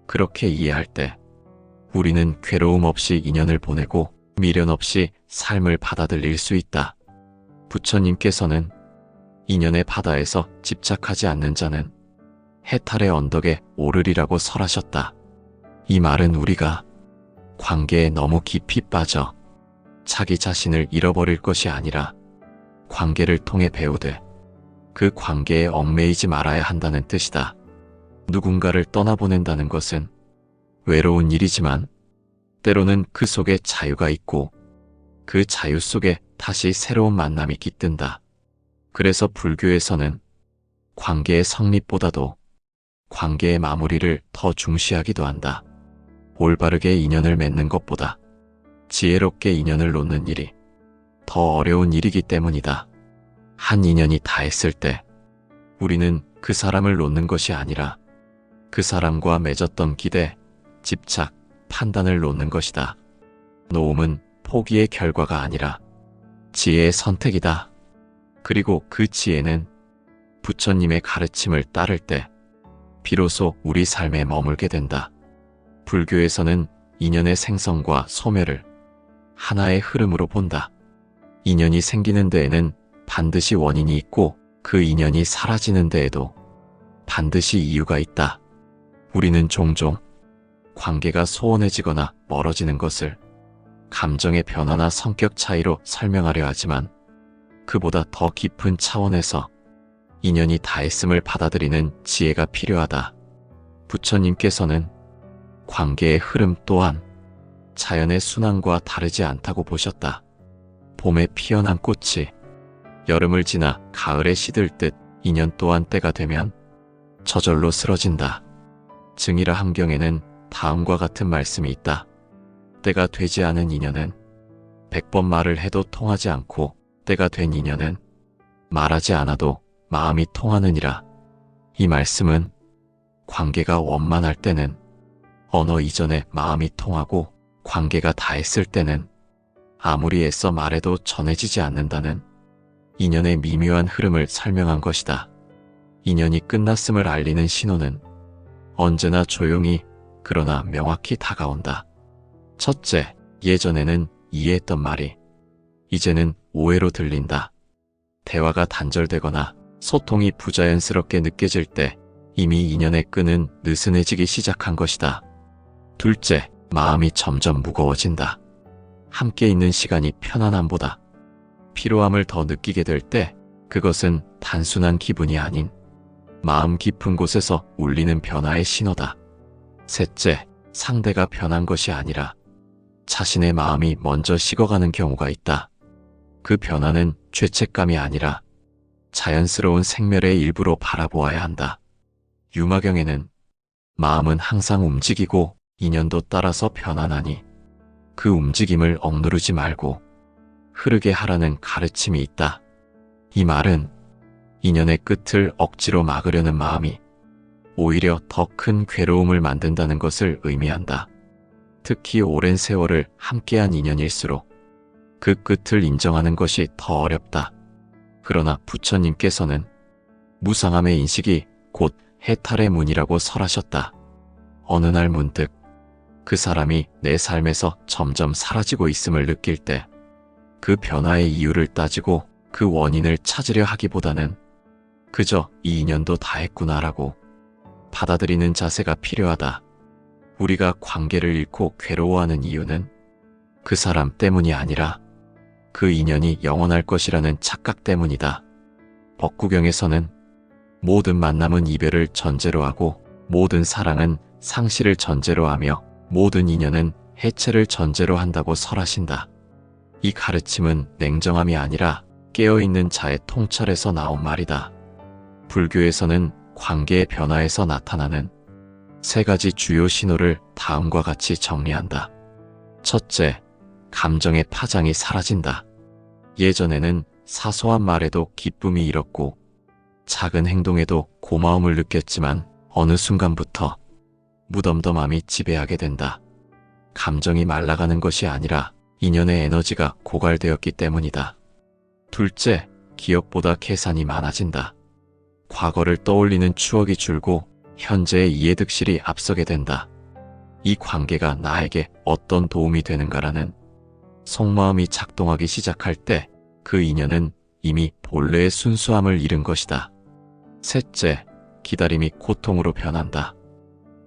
그렇게 이해할 때 우리는 괴로움 없이 인연을 보내고 미련 없이 삶을 받아들일 수 있다. 부처님께서는 인연의 바다에서 집착하지 않는 자는 해탈의 언덕에 오르리라고 설하셨다. 이 말은 우리가 관계에 너무 깊이 빠져 자기 자신을 잃어버릴 것이 아니라 관계를 통해 배우되 그 관계에 얽매이지 말아야 한다는 뜻이다. 누군가를 떠나보낸다는 것은 외로운 일이지만 때로는 그 속에 자유가 있고 그 자유 속에 다시 새로운 만남이 깃든다. 그래서 불교에서는 관계의 성립보다도 관계의 마무리를 더 중시하기도 한다. 올바르게 인연을 맺는 것보다 지혜롭게 인연을 놓는 일이 더 어려운 일이기 때문이다. 한 인연이 닿았을 때 우리는 그 사람을 놓는 것이 아니라 그 사람과 맺었던 기대, 집착, 판단을 놓는 것이다. 놓음은 포기의 결과가 아니라 지혜의 선택이다. 그리고 그 지혜는 부처님의 가르침을 따를 때 비로소 우리 삶에 머물게 된다. 불교에서는 인연의 생성과 소멸을 하나의 흐름으로 본다. 인연이 생기는 데에는 반드시 원인이 있고 그 인연이 사라지는 데에도 반드시 이유가 있다. 우리는 종종 관계가 소원해지거나 멀어지는 것을 감정의 변화나 성격 차이로 설명하려 하지만 그보다 더 깊은 차원에서 인연이 닿았음을 받아들이는 지혜가 필요하다. 부처님께서는 관계의 흐름 또한 자연의 순환과 다르지 않다고 보셨다. 봄에 피어난 꽃이 여름을 지나 가을에 시들 듯 인연 또한 때가 되면 저절로 쓰러진다. 증이라 함경에는 다음과 같은 말씀이 있다. 때가 되지 않은 인연은 100번 말을 해도 통하지 않고 때가 된 인연은 말하지 않아도 마음이 통하느니라. 이 말씀은 관계가 원만할 때는 언어 이전에 마음이 통하고 관계가 닿았을 때는 아무리 애써 말해도 전해지지 않는다는 인연의 미묘한 흐름을 설명한 것이다. 인연이 끝났음을 알리는 신호는 언제나 조용히 그러나 명확히 다가온다. 첫째, 예전에는 이해했던 말이 이제는 오해로 들린다. 대화가 단절되거나 소통이 부자연스럽게 느껴질 때 이미 인연의 끈은 느슨해지기 시작한 것이다. 둘째, 마음이 점점 무거워진다. 함께 있는 시간이 편안함보다 피로함을 더 느끼게 될 때 그것은 단순한 기분이 아닌 마음 깊은 곳에서 울리는 변화의 신호다. 셋째, 상대가 변한 것이 아니라 자신의 마음이 먼저 식어가는 경우가 있다. 그 변화는 죄책감이 아니라 자연스러운 생멸의 일부로 바라보아야 한다. 유마경에는 마음은 항상 움직이고 인연도 따라서 변화나니 그 움직임을 억누르지 말고 흐르게 하라는 가르침이 있다. 이 말은 인연의 끝을 억지로 막으려는 마음이 오히려 더 큰 괴로움을 만든다는 것을 의미한다. 특히 오랜 세월을 함께한 인연일수록 그 끝을 인정하는 것이 더 어렵다. 그러나 부처님께서는 무상함의 인식이 곧 해탈의 문이라고 설하셨다. 어느 날 문득 그 사람이 내 삶에서 점점 사라지고 있음을 느낄 때 그 변화의 이유를 따지고 그 원인을 찾으려 하기보다는 그저 이 인연도 다 했구나라고 받아들이는 자세가 필요하다. 우리가 관계를 잃고 괴로워하는 이유는 그 사람 때문이 아니라 그 인연이 영원할 것이라는 착각 때문이다. 법구경에서는 모든 만남은 이별을 전제로 하고 모든 사랑은 상실을 전제로 하며 모든 인연은 해체를 전제로 한다고 설하신다. 이 가르침은 냉정함이 아니라 깨어있는 자의 통찰에서 나온 말이다. 불교에서는 관계의 변화에서 나타나는 세 가지 주요 신호를 다음과 같이 정리한다. 첫째, 감정의 파장이 사라진다. 예전에는 사소한 말에도 기쁨이 일었고 작은 행동에도 고마움을 느꼈지만 어느 순간부터 무덤덤함이 지배하게 된다. 감정이 말라가는 것이 아니라 인연의 에너지가 고갈되었기 때문이다. 둘째, 기억보다 계산이 많아진다. 과거를 떠올리는 추억이 줄고 현재의 이해득실이 앞서게 된다. 이 관계가 나에게 어떤 도움이 되는가라는 속마음이 작동하기 시작할 때 그 인연은 이미 본래의 순수함을 잃은 것이다. 셋째, 기다림이 고통으로 변한다.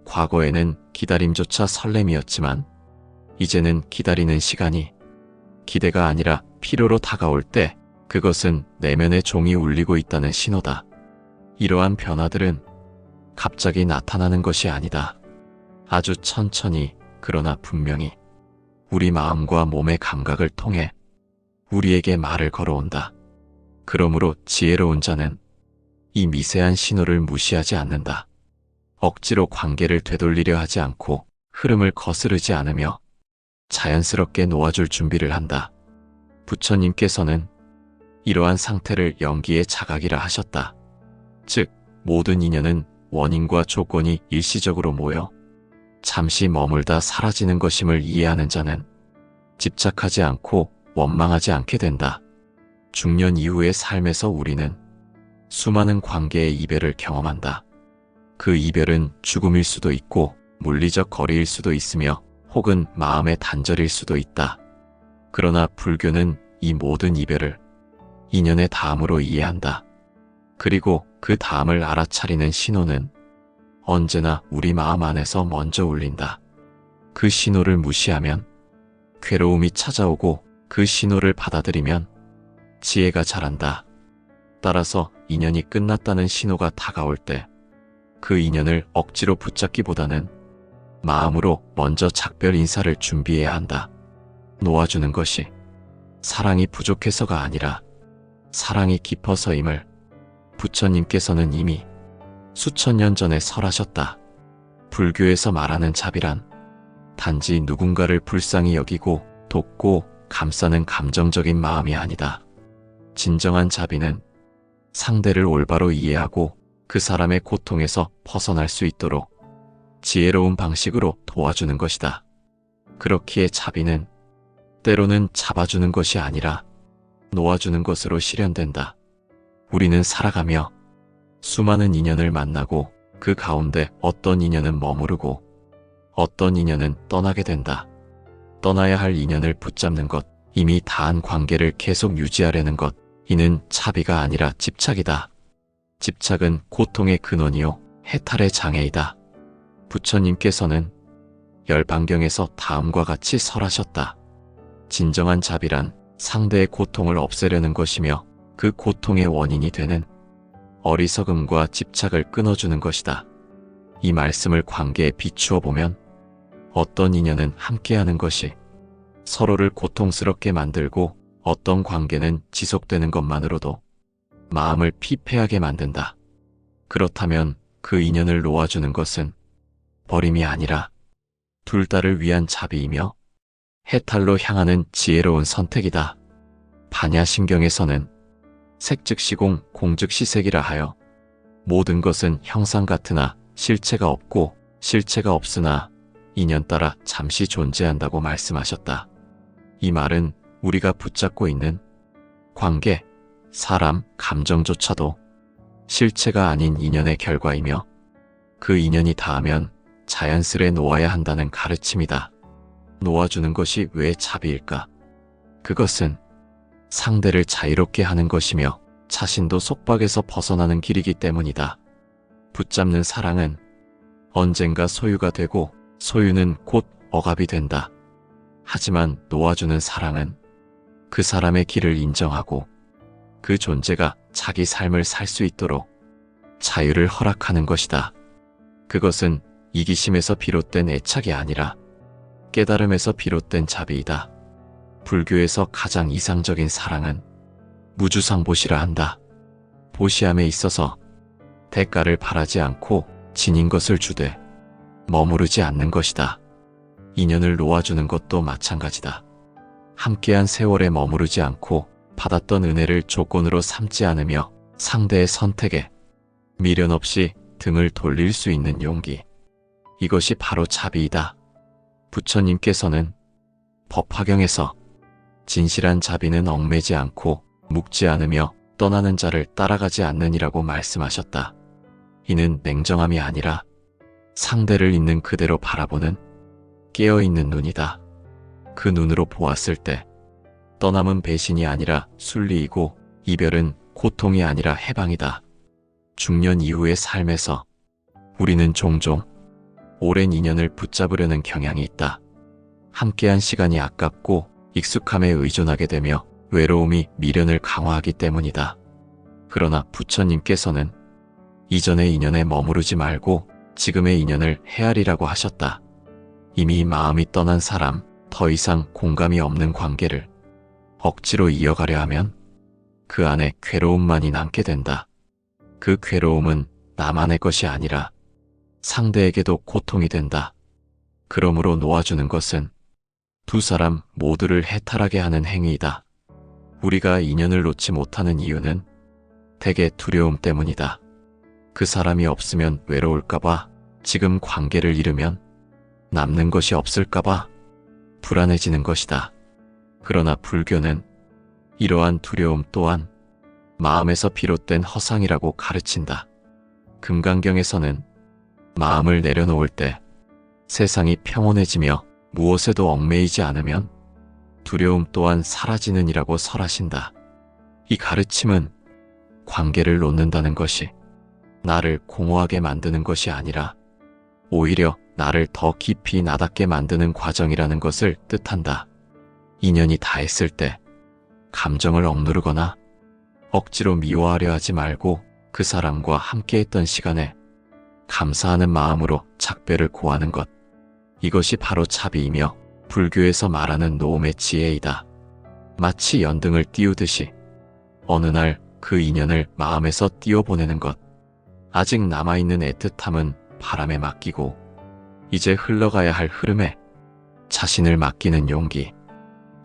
과거에는 기다림조차 설렘이었지만 이제는 기다리는 시간이 기대가 아니라 필요로 다가올 때 그것은 내면의 종이 울리고 있다는 신호다. 이러한 변화들은 갑자기 나타나는 것이 아니다. 아주 천천히 그러나 분명히 우리 마음과 몸의 감각을 통해 우리에게 말을 걸어온다. 그러므로 지혜로운 자는 이 미세한 신호를 무시하지 않는다. 억지로 관계를 되돌리려 하지 않고 흐름을 거스르지 않으며 자연스럽게 놓아줄 준비를 한다. 부처님께서는 이러한 상태를 연기의 자각이라 하셨다. 즉, 모든 인연은 원인과 조건이 일시적으로 모여 잠시 머물다 사라지는 것임을 이해하는 자는 집착하지 않고 원망하지 않게 된다. 중년 이후의 삶에서 우리는 수많은 관계의 이별을 경험한다. 그 이별은 죽음일 수도 있고 물리적 거리일 수도 있으며 혹은 마음의 단절일 수도 있다. 그러나 불교는 이 모든 이별을 인연의 다음으로 이해한다. 그리고 그 다음을 알아차리는 신호는 언제나 우리 마음 안에서 먼저 울린다. 그 신호를 무시하면 괴로움이 찾아오고 그 신호를 받아들이면 지혜가 자란다. 따라서 인연이 끝났다는 신호가 다가올 때 그 인연을 억지로 붙잡기보다는 마음으로 먼저 작별 인사를 준비해야 한다. 놓아주는 것이 사랑이 부족해서가 아니라 사랑이 깊어서임을 부처님께서는 이미 수천 년 전에 설하셨다. 불교에서 말하는 자비란 단지 누군가를 불쌍히 여기고 돕고 감싸는 감정적인 마음이 아니다. 진정한 자비는 상대를 올바로 이해하고 그 사람의 고통에서 벗어날 수 있도록 지혜로운 방식으로 도와주는 것이다. 그렇기에 자비는 때로는 잡아주는 것이 아니라 놓아주는 것으로 실현된다. 우리는 살아가며 수많은 인연을 만나고 그 가운데 어떤 인연은 머무르고 어떤 인연은 떠나게 된다. 떠나야 할 인연을 붙잡는 것, 이미 다한 관계를 계속 유지하려는 것, 이는 자비가 아니라 집착이다. 집착은 고통의 근원이요 해탈의 장애이다. 부처님께서는 열반경에서 다음과 같이 설하셨다. 진정한 자비란 상대의 고통을 없애려는 것이며 그 고통의 원인이 되는 어리석음과 집착을 끊어주는 것이다. 이 말씀을 관계에 비추어 보면 어떤 인연은 함께하는 것이 서로를 고통스럽게 만들고 어떤 관계는 지속되는 것만으로도 마음을 피폐하게 만든다. 그렇다면 그 인연을 놓아주는 것은 버림이 아니라 둘 다를 위한 자비이며 해탈로 향하는 지혜로운 선택이다. 반야심경에서는 색즉시공 공즉시색이라 하여 모든 것은 형상 같으나 실체가 없고 실체가 없으나 인연 따라 잠시 존재한다고 말씀하셨다. 이 말은 우리가 붙잡고 있는 관계, 사람, 감정조차도 실체가 아닌 인연의 결과이며 그 인연이 닿으면 자연스레 놓아야 한다는 가르침이다. 놓아주는 것이 왜 자비일까? 그것은 상대를 자유롭게 하는 것이며 자신도 속박에서 벗어나는 길이기 때문이다. 붙잡는 사랑은 언젠가 소유가 되고 소유는 곧 억압이 된다. 하지만 놓아주는 사랑은 그 사람의 길을 인정하고 그 존재가 자기 삶을 살 수 있도록 자유를 허락하는 것이다. 그것은 이기심에서 비롯된 애착이 아니라 깨달음에서 비롯된 자비이다. 불교에서 가장 이상적인 사랑은 무주상보시라 한다. 보시함에 있어서 대가를 바라지 않고 지닌 것을 주되 머무르지 않는 것이다. 인연을 놓아주는 것도 마찬가지다. 함께한 세월에 머무르지 않고 받았던 은혜를 조건으로 삼지 않으며 상대의 선택에 미련 없이 등을 돌릴 수 있는 용기. 이것이 바로 자비이다. 부처님께서는 법화경에서 진실한 자비는 얽매지 않고 묶지 않으며 떠나는 자를 따라가지 않느니라고 말씀하셨다. 이는 냉정함이 아니라 상대를 있는 그대로 바라보는 깨어있는 눈이다. 그 눈으로 보았을 때 떠남은 배신이 아니라 순리이고 이별은 고통이 아니라 해방이다. 중년 이후의 삶에서 우리는 종종 오랜 인연을 붙잡으려는 경향이 있다. 함께한 시간이 아깝고 익숙함에 의존하게 되며 외로움이 미련을 강화하기 때문이다. 그러나 부처님께서는 이전의 인연에 머무르지 말고 지금의 인연을 헤아리라고 하셨다. 이미 마음이 떠난 사람, 더 이상 공감이 없는 관계를 억지로 이어가려 하면 그 안에 괴로움만이 남게 된다. 그 괴로움은 나만의 것이 아니라 상대에게도 고통이 된다. 그러므로 놓아주는 것은 두 사람 모두를 해탈하게 하는 행위이다. 우리가 인연을 놓지 못하는 이유는 대개 두려움 때문이다. 그 사람이 없으면 외로울까봐, 지금 관계를 잃으면 남는 것이 없을까봐 불안해지는 것이다. 그러나 불교는 이러한 두려움 또한 마음에서 비롯된 허상이라고 가르친다. 금강경에서는 마음을 내려놓을 때 세상이 평온해지며 무엇에도 얽매이지 않으면 두려움 또한 사라지느니라고 설하신다. 이 가르침은 관계를 놓는다는 것이 나를 공허하게 만드는 것이 아니라 오히려 나를 더 깊이 나답게 만드는 과정이라는 것을 뜻한다. 인연이 다했을 때 감정을 억누르거나 억지로 미워하려 하지 말고 그 사람과 함께했던 시간에 감사하는 마음으로 작별을 고하는 것. 이것이 바로 자비이며 불교에서 말하는 노음의 지혜이다. 마치 연등을 띄우듯이 어느 날 그 인연을 마음에서 띄워보내는 것. 아직 남아있는 애틋함은 바람에 맡기고 이제 흘러가야 할 흐름에 자신을 맡기는 용기.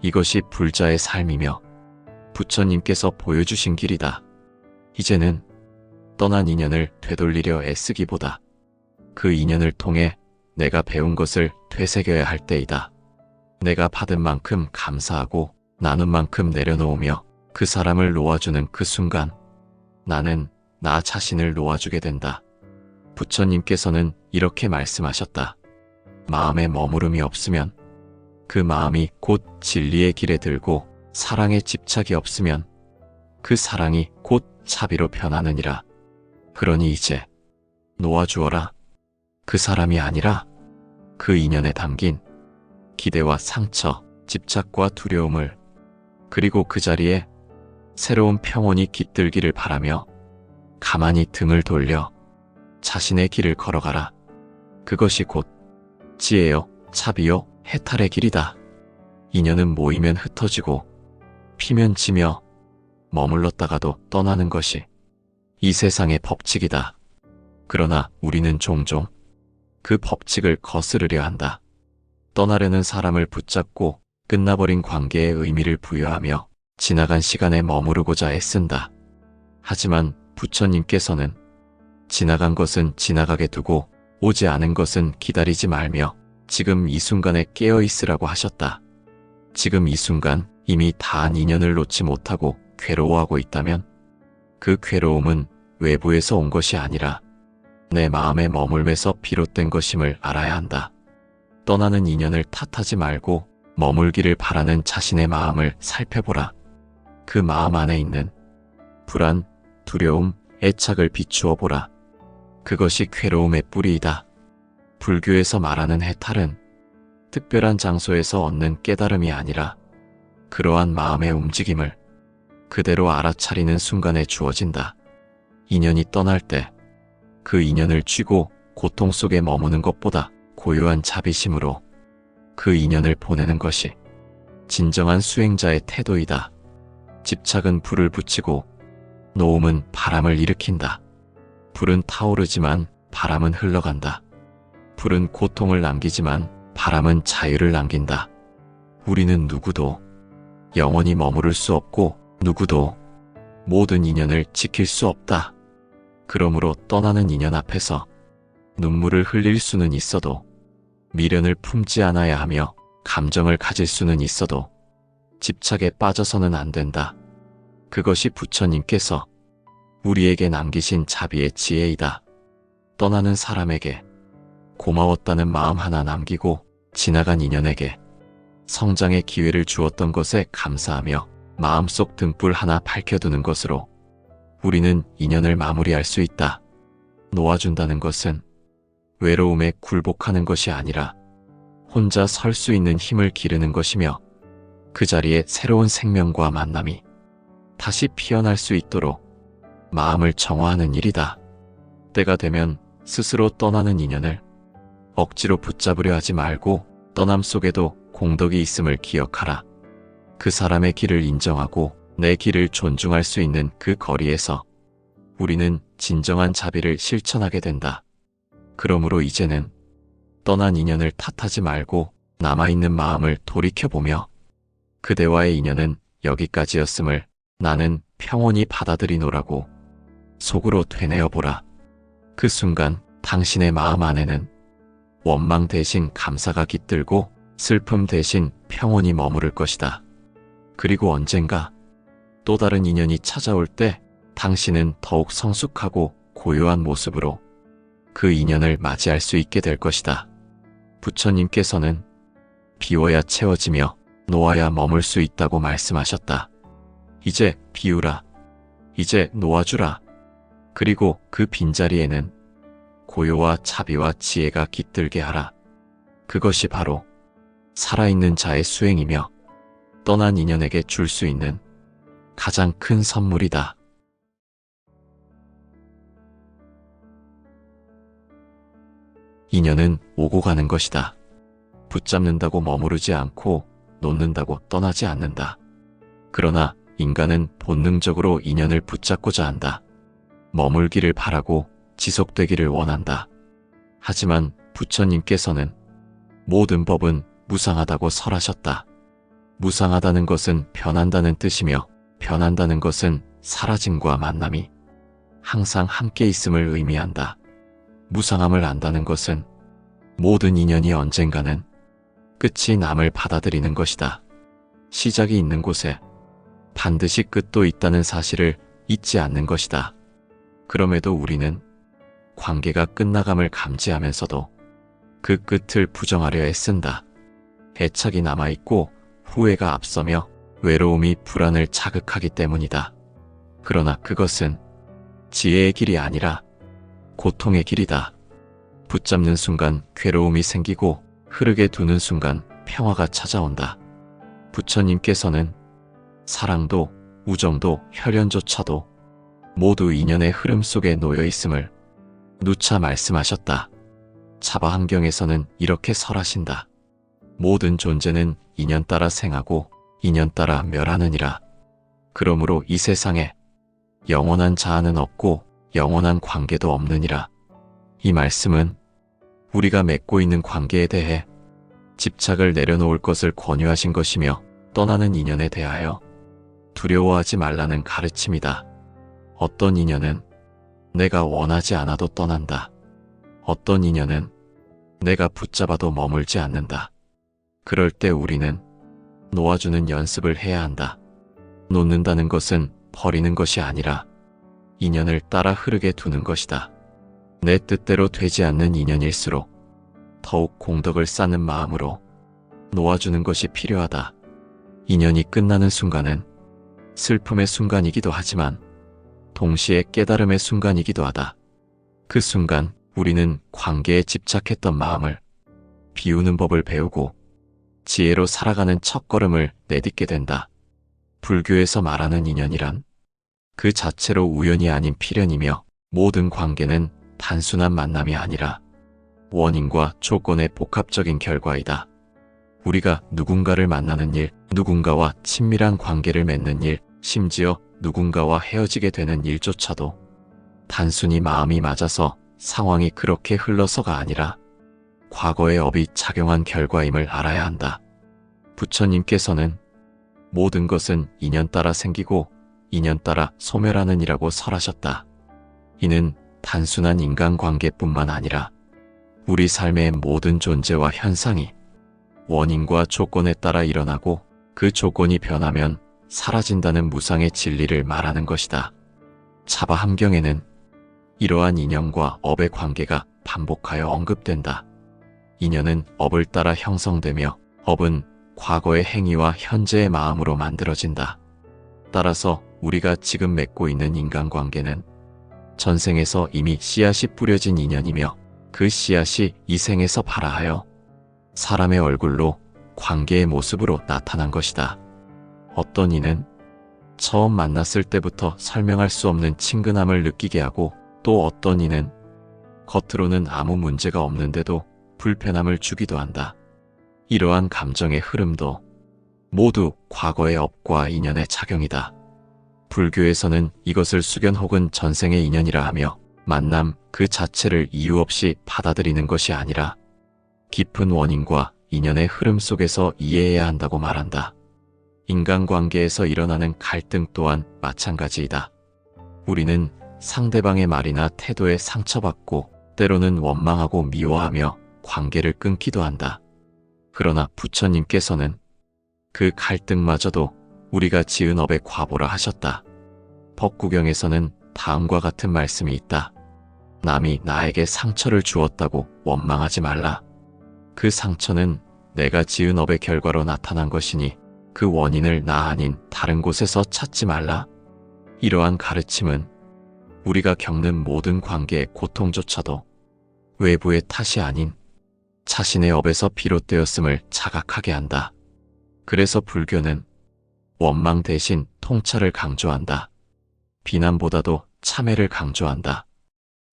이것이 불자의 삶이며 부처님께서 보여주신 길이다. 이제는 떠난 인연을 되돌리려 애쓰기보다 그 인연을 통해 내가 배운 것을 되새겨야 할 때이다. 내가 받은 만큼 감사하고 나눈 만큼 내려놓으며 그 사람을 놓아주는 그 순간 나는 나 자신을 놓아주게 된다. 부처님께서는 이렇게 말씀하셨다. 마음에 머무름이 없으면 그 마음이 곧 진리의 길에 들고 사랑에 집착이 없으면 그 사랑이 곧 자비로 변하느니라. 그러니 이제 놓아주어라. 그 사람이 아니라 그 인연에 담긴 기대와 상처, 집착과 두려움을, 그리고 그 자리에 새로운 평온이 깃들기를 바라며 가만히 등을 돌려 자신의 길을 걸어가라. 그것이 곧 지혜요, 자비요, 해탈의 길이다. 인연은 모이면 흩어지고 피면 지며 머물렀다가도 떠나는 것이 이 세상의 법칙이다. 그러나 우리는 종종 그 법칙을 거스르려 한다. 떠나려는 사람을 붙잡고 끝나버린 관계에 의미를 부여하며 지나간 시간에 머무르고자 애쓴다. 하지만 부처님께서는 지나간 것은 지나가게 두고 오지 않은 것은 기다리지 말며 지금 이 순간에 깨어 있으라고 하셨다. 지금 이 순간 이미 다한 인연을 놓지 못하고 괴로워하고 있다면 그 괴로움은 외부에서 온 것이 아니라 내 마음의 머물면서 비롯된 것임을 알아야 한다. 떠나는 인연을 탓하지 말고 머물기를 바라는 자신의 마음을 살펴보라. 그 마음 안에 있는 불안, 두려움, 애착을 비추어 보라. 그것이 괴로움의 뿌리이다. 불교에서 말하는 해탈은 특별한 장소에서 얻는 깨달음이 아니라 그러한 마음의 움직임을 그대로 알아차리는 순간에 주어진다. 인연이 떠날 때 그 인연을 쥐고 고통 속에 머무는 것보다 고요한 자비심으로 그 인연을 보내는 것이 진정한 수행자의 태도이다. 집착은 불을 붙이고 노음은 바람을 일으킨다. 불은 타오르지만 바람은 흘러간다. 불은 고통을 남기지만 바람은 자유를 남긴다. 우리는 누구도 영원히 머무를 수 없고 누구도 모든 인연을 지킬 수 없다. 그러므로 떠나는 인연 앞에서 눈물을 흘릴 수는 있어도, 미련을 품지 않아야 하며 감정을 가질 수는 있어도 집착에 빠져서는 안 된다. 그것이 부처님께서 우리에게 남기신 자비의 지혜이다. 떠나는 사람에게 고마웠다는 마음 하나 남기고 지나간 인연에게 성장의 기회를 주었던 것에 감사하며 마음속 등불 하나 밝혀두는 것으로 우리는 인연을 마무리할 수 있다. 놓아준다는 것은 외로움에 굴복하는 것이 아니라 혼자 설 수 있는 힘을 기르는 것이며 그 자리에 새로운 생명과 만남이 다시 피어날 수 있도록 마음을 정화하는 일이다. 때가 되면 스스로 떠나는 인연을 억지로 붙잡으려 하지 말고 떠남 속에도 공덕이 있음을 기억하라. 그 사람의 길을 인정하고 내 길을 존중할 수 있는 그 거리에서 우리는 진정한 자비를 실천하게 된다. 그러므로 이제는 떠난 인연을 탓하지 말고 남아있는 마음을 돌이켜보며 그대와의 인연은 여기까지였음을 나는 평온히 받아들이노라고 속으로 되뇌어보라. 그 순간 당신의 마음 안에는 원망 대신 감사가 깃들고 슬픔 대신 평온이 머무를 것이다. 그리고 언젠가 또 다른 인연이 찾아올 때 당신은 더욱 성숙하고 고요한 모습으로 그 인연을 맞이할 수 있게 될 것이다. 부처님께서는 비워야 채워지며 놓아야 머물 수 있다고 말씀하셨다. 이제 비우라. 이제 놓아주라. 그리고 그 빈자리에는 고요와 자비와 지혜가 깃들게 하라. 그것이 바로 살아있는 자의 수행이며 떠난 인연에게 줄 수 있는 가장 큰 선물이다. 인연은 오고 가는 것이다. 붙잡는다고 머무르지 않고 놓는다고 떠나지 않는다. 그러나 인간은 본능적으로 인연을 붙잡고자 한다. 머물기를 바라고 지속되기를 원한다. 하지만 부처님께서는 모든 법은 무상하다고 설하셨다. 무상하다는 것은 변한다는 뜻이며 변한다는 것은 사라짐과 만남이 항상 함께 있음을 의미한다. 무상함을 안다는 것은 모든 인연이 언젠가는 끝이 남을 받아들이는 것이다. 시작이 있는 곳에 반드시 끝도 있다는 사실을 잊지 않는 것이다. 그럼에도 우리는 관계가 끝나감을 감지하면서도 그 끝을 부정하려 애쓴다. 애착이 남아있고 후회가 앞서며 외로움이 불안을 자극하기 때문이다. 그러나 그것은 지혜의 길이 아니라 고통의 길이다. 붙잡는 순간 괴로움이 생기고 흐르게 두는 순간 평화가 찾아온다. 부처님께서는 사랑도 우정도 혈연조차도 모두 인연의 흐름 속에 놓여 있음을 누차 말씀하셨다. 차바환경에서는 이렇게 설하신다. 모든 존재는 인연 따라 생하고 인연 따라 멸하느니라. 그러므로 이 세상에 영원한 자아는 없고 영원한 관계도 없느니라. 이 말씀은 우리가 맺고 있는 관계에 대해 집착을 내려놓을 것을 권유하신 것이며 떠나는 인연에 대하여 두려워하지 말라는 가르침이다. 어떤 인연은 내가 원하지 않아도 떠난다. 어떤 인연은 내가 붙잡아도 머물지 않는다. 그럴 때 우리는 놓아주는 연습을 해야 한다. 놓는다는 것은 버리는 것이 아니라 인연을 따라 흐르게 두는 것이다. 내 뜻대로 되지 않는 인연일수록 더욱 공덕을 쌓는 마음으로 놓아주는 것이 필요하다. 인연이 끝나는 순간은 슬픔의 순간이기도 하지만 동시에 깨달음의 순간이기도 하다. 그 순간 우리는 관계에 집착했던 마음을 비우는 법을 배우고 지혜로 살아가는 첫걸음을 내딛게 된다. 불교에서 말하는 인연이란 그 자체로 우연이 아닌 필연이며 모든 관계는 단순한 만남이 아니라 원인과 조건의 복합적인 결과이다. 우리가 누군가를 만나는 일, 누군가와 친밀한 관계를 맺는 일, 심지어 누군가와 헤어지게 되는 일조차도 단순히 마음이 맞아서 상황이 그렇게 흘러서가 아니라 과거의 업이 작용한 결과임을 알아야 한다. 부처님께서는 모든 것은 인연 따라 생기고 인연 따라 소멸하는 이라고 설하셨다. 이는 단순한 인간관계뿐만 아니라 우리 삶의 모든 존재와 현상이 원인과 조건에 따라 일어나고 그 조건이 변하면 사라진다는 무상의 진리를 말하는 것이다. 차바 함경에는 이러한 인연과 업의 관계가 반복하여 언급된다. 인연은 업을 따라 형성되며 업은 과거의 행위와 현재의 마음으로 만들어진다. 따라서 우리가 지금 맺고 있는 인간관계는 전생에서 이미 씨앗이 뿌려진 인연이며 그 씨앗이 이 생에서 발아하여 사람의 얼굴로 관계의 모습으로 나타난 것이다. 어떤 이는 처음 만났을 때부터 설명할 수 없는 친근함을 느끼게 하고 또 어떤 이는 겉으로는 아무 문제가 없는데도 불편함을 주기도 한다. 이러한 감정의 흐름도 모두 과거의 업과 인연의 작용이다. 불교에서는 이것을 수견 혹은 전생의 인연이라 하며 만남 그 자체를 이유 없이 받아들이는 것이 아니라 깊은 원인과 인연의 흐름 속에서 이해해야 한다고 말한다. 인간관계에서 일어나는 갈등 또한 마찬가지이다. 우리는 상대방의 말이나 태도에 상처받고 때로는 원망하고 미워하며 관계를 끊기도 한다. 그러나 부처님께서는 그 갈등마저도 우리가 지은 업의 과보라 하셨다. 법구경에서는 다음과 같은 말씀이 있다. 남이 나에게 상처를 주었다고 원망하지 말라. 그 상처는 내가 지은 업의 결과로 나타난 것이니 그 원인을 나 아닌 다른 곳에서 찾지 말라. 이러한 가르침은 우리가 겪는 모든 관계의 고통조차도 외부의 탓이 아닌 자신의 업에서 비롯되었음을 자각하게 한다. 그래서 불교는 원망 대신 통찰을 강조한다. 비난보다도 참회를 강조한다.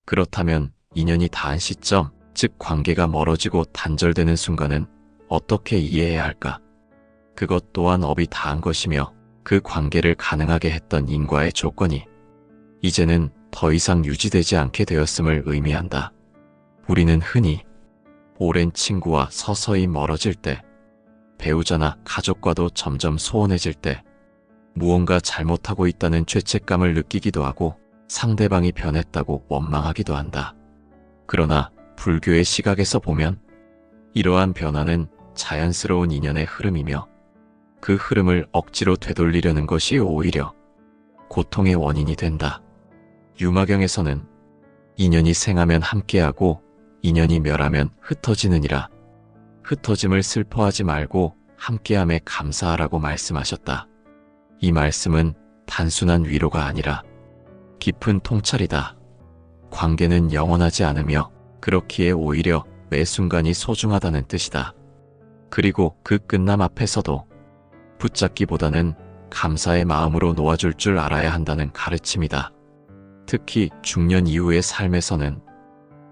그렇다면 인연이 닿은 시점, 즉 관계가 멀어지고 단절되는 순간은 어떻게 이해해야 할까? 그것 또한 업이 닿은 것이며 그 관계를 가능하게 했던 인과의 조건이 이제는 더 이상 유지되지 않게 되었음을 의미한다. 우리는 흔히 오랜 친구와 서서히 멀어질 때, 배우자나 가족과도 점점 소원해질 때, 무언가 잘못하고 있다는 죄책감을 느끼기도 하고 상대방이 변했다고 원망하기도 한다. 그러나 불교의 시각에서 보면 이러한 변화는 자연스러운 인연의 흐름이며 그 흐름을 억지로 되돌리려는 것이 오히려 고통의 원인이 된다. 유마경에서는 인연이 생하면 함께하고 인연이 멸하면 흩어지느니라. 흩어짐을 슬퍼하지 말고 함께함에 감사하라고 말씀하셨다. 이 말씀은 단순한 위로가 아니라 깊은 통찰이다. 관계는 영원하지 않으며 그렇기에 오히려 매 순간이 소중하다는 뜻이다. 그리고 그 끝남 앞에서도 붙잡기보다는 감사의 마음으로 놓아줄 줄 알아야 한다는 가르침이다. 특히 중년 이후의 삶에서는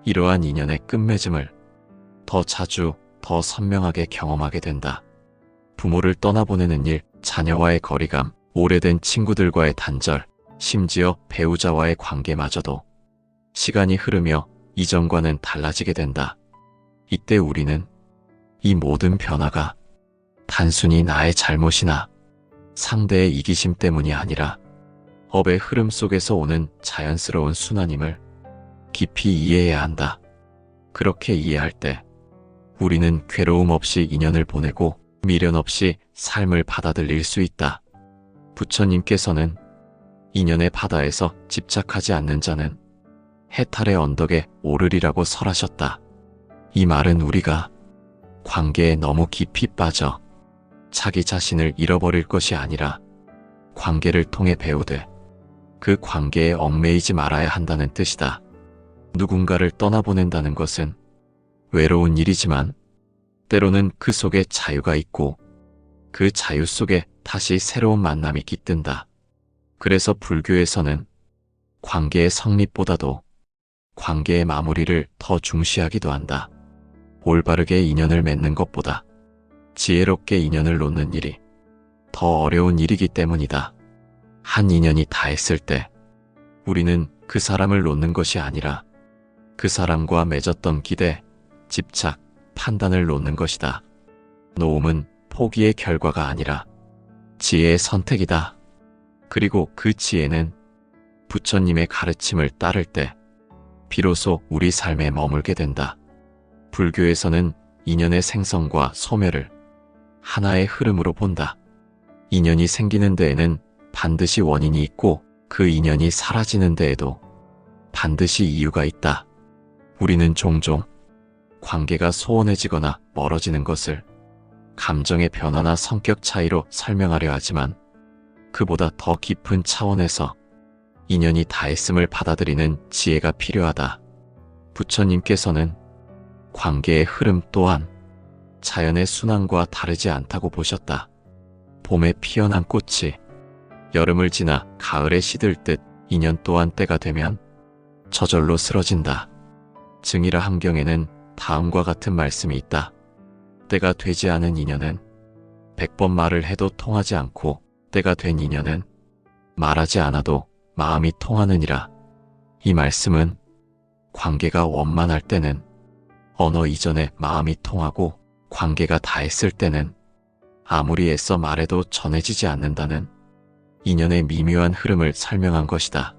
이러한 인연의 끝맺음을 더 자주, 더 선명하게 경험하게 된다. 부모를 떠나보내는 일, 자녀와의 거리감, 오래된 친구들과의 단절, 심지어 배우자와의 관계마저도 시간이 흐르며 이전과는 달라지게 된다. 이때 우리는 이 모든 변화가 단순히 나의 잘못이나 상대의 이기심 때문이 아니라 업의 흐름 속에서 오는 자연스러운 순환임을 깊이 이해해야 한다. 그렇게 이해할 때 우리는 괴로움 없이 인연을 보내고 미련 없이 삶을 받아들일 수 있다. 부처님께서는 인연의 바다에서 집착하지 않는 자는 해탈의 언덕에 오르리라고 설하셨다. 이 말은 우리가 관계에 너무 깊이 빠져 자기 자신을 잃어버릴 것이 아니라 관계를 통해 배우되 그 관계에 얽매이지 말아야 한다는 뜻이다. 누군가를 떠나보낸다는 것은 외로운 일이지만 때로는 그 속에 자유가 있고 그 자유 속에 다시 새로운 만남이 깃든다. 그래서 불교에서는 관계의 성립보다도 관계의 마무리를 더 중시하기도 한다. 올바르게 인연을 맺는 것보다 지혜롭게 인연을 놓는 일이 더 어려운 일이기 때문이다. 한 인연이 닿았을 때 우리는 그 사람을 놓는 것이 아니라 그 사람과 맺었던 기대, 집착, 판단을 놓는 것이다. 놓음은 포기의 결과가 아니라 지혜의 선택이다. 그리고 그 지혜는 부처님의 가르침을 따를 때 비로소 우리 삶에 머물게 된다. 불교에서는 인연의 생성과 소멸을 하나의 흐름으로 본다. 인연이 생기는 데에는 반드시 원인이 있고 그 인연이 사라지는 데에도 반드시 이유가 있다. 우리는 종종 관계가 소원해지거나 멀어지는 것을 감정의 변화나 성격 차이로 설명하려 하지만 그보다 더 깊은 차원에서 인연이 다했음을 받아들이는 지혜가 필요하다. 부처님께서는 관계의 흐름 또한 자연의 순환과 다르지 않다고 보셨다. 봄에 피어난 꽃이 여름을 지나 가을에 시들 듯 인연 또한 때가 되면 저절로 쓰러진다. 증이라 함경에는 다음과 같은 말씀이 있다. 때가 되지 않은 인연은 100번 말을 해도 통하지 않고 때가 된 인연은 말하지 않아도 마음이 통하느니라. 이 말씀은 관계가 원만할 때는 언어 이전에 마음이 통하고 관계가 다했을 때는 아무리 애써 말해도 전해지지 않는다는 인연의 미묘한 흐름을 설명한 것이다.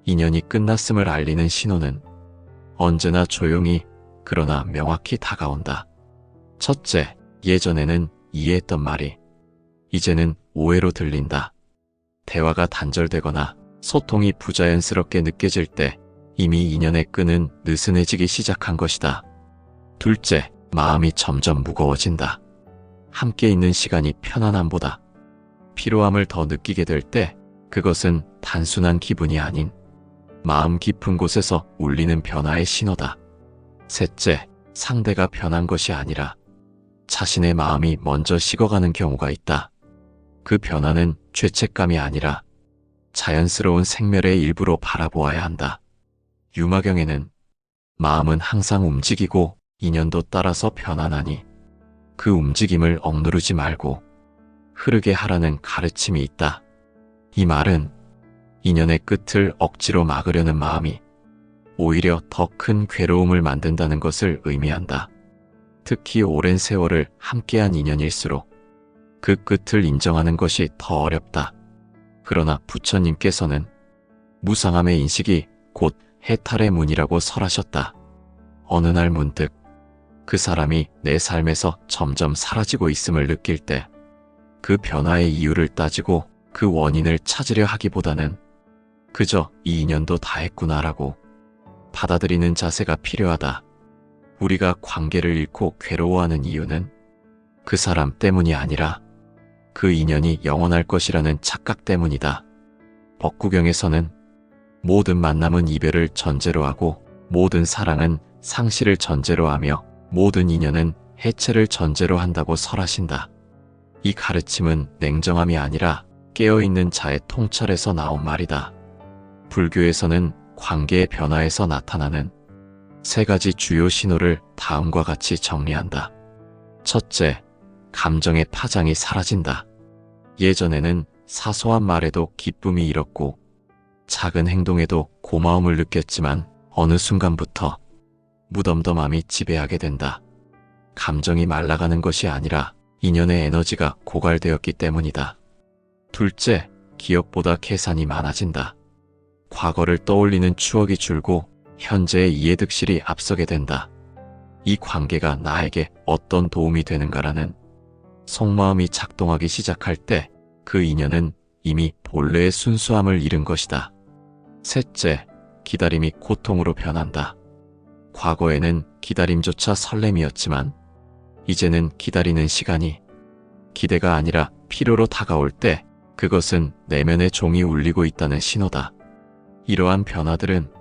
인연이 끝났음을 알리는 신호는 언제나 조용히 그러나 명확히 다가온다. 첫째, 예전에는 이해했던 말이 이제는 오해로 들린다. 대화가 단절되거나 소통이 부자연스럽게 느껴질 때 이미 인연의 끈은 느슨해지기 시작한 것이다. 둘째, 마음이 점점 무거워진다. 함께 있는 시간이 편안함보다 피로함을 더 느끼게 될 때 그것은 단순한 기분이 아닌 마음 깊은 곳에서 울리는 변화의 신호다. 셋째, 상대가 변한 것이 아니라 자신의 마음이 먼저 식어가는 경우가 있다. 그 변화는 죄책감이 아니라 자연스러운 생멸의 일부로 바라보아야 한다. 유마경에는 마음은 항상 움직이고 인연도 따라서 변화나니 그 움직임을 억누르지 말고 흐르게 하라는 가르침이 있다. 이 말은 인연의 끝을 억지로 막으려는 마음이 오히려 더 큰 괴로움을 만든다는 것을 의미한다. 특히 오랜 세월을 함께한 인연일수록 그 끝을 인정하는 것이 더 어렵다. 그러나 부처님께서는 무상함의 인식이 곧 해탈의 문이라고 설하셨다. 어느 날 문득 그 사람이 내 삶에서 점점 사라지고 있음을 느낄 때 그 변화의 이유를 따지고 그 원인을 찾으려 하기보다는 그저 이 인연도 다했구나라고 받아들이는 자세가 필요하다. 우리가 관계를 잃고 괴로워하는 이유는 그 사람 때문이 아니라 그 인연이 영원할 것이라는 착각 때문이다. 법구경에서는 모든 만남은 이별을 전제로 하고 모든 사랑은 상실을 전제로 하며 모든 인연은 해체를 전제로 한다고 설하신다. 이 가르침은 냉정함이 아니라 깨어있는 자의 통찰에서 나온 말이다. 불교에서는 관계의 변화에서 나타나는 세 가지 주요 신호를 다음과 같이 정리한다. 첫째, 감정의 파장이 사라진다. 예전에는 사소한 말에도 기쁨이 일었고 작은 행동에도 고마움을 느꼈지만 어느 순간부터 무덤덤함이 지배하게 된다. 감정이 말라가는 것이 아니라 인연의 에너지가 고갈되었기 때문이다. 둘째, 기억보다 계산이 많아진다. 과거를 떠올리는 추억이 줄고 현재의 이해득실이 앞서게 된다. 이 관계가 나에게 어떤 도움이 되는가라는 속마음이 작동하기 시작할 때 그 인연은 이미 본래의 순수함을 잃은 것이다. 셋째, 기다림이 고통으로 변한다. 과거에는 기다림조차 설렘이었지만 이제는 기다리는 시간이 기대가 아니라 필요로 다가올 때 그것은 내면의 종이 울리고 있다는 신호다. 이러한 변화들은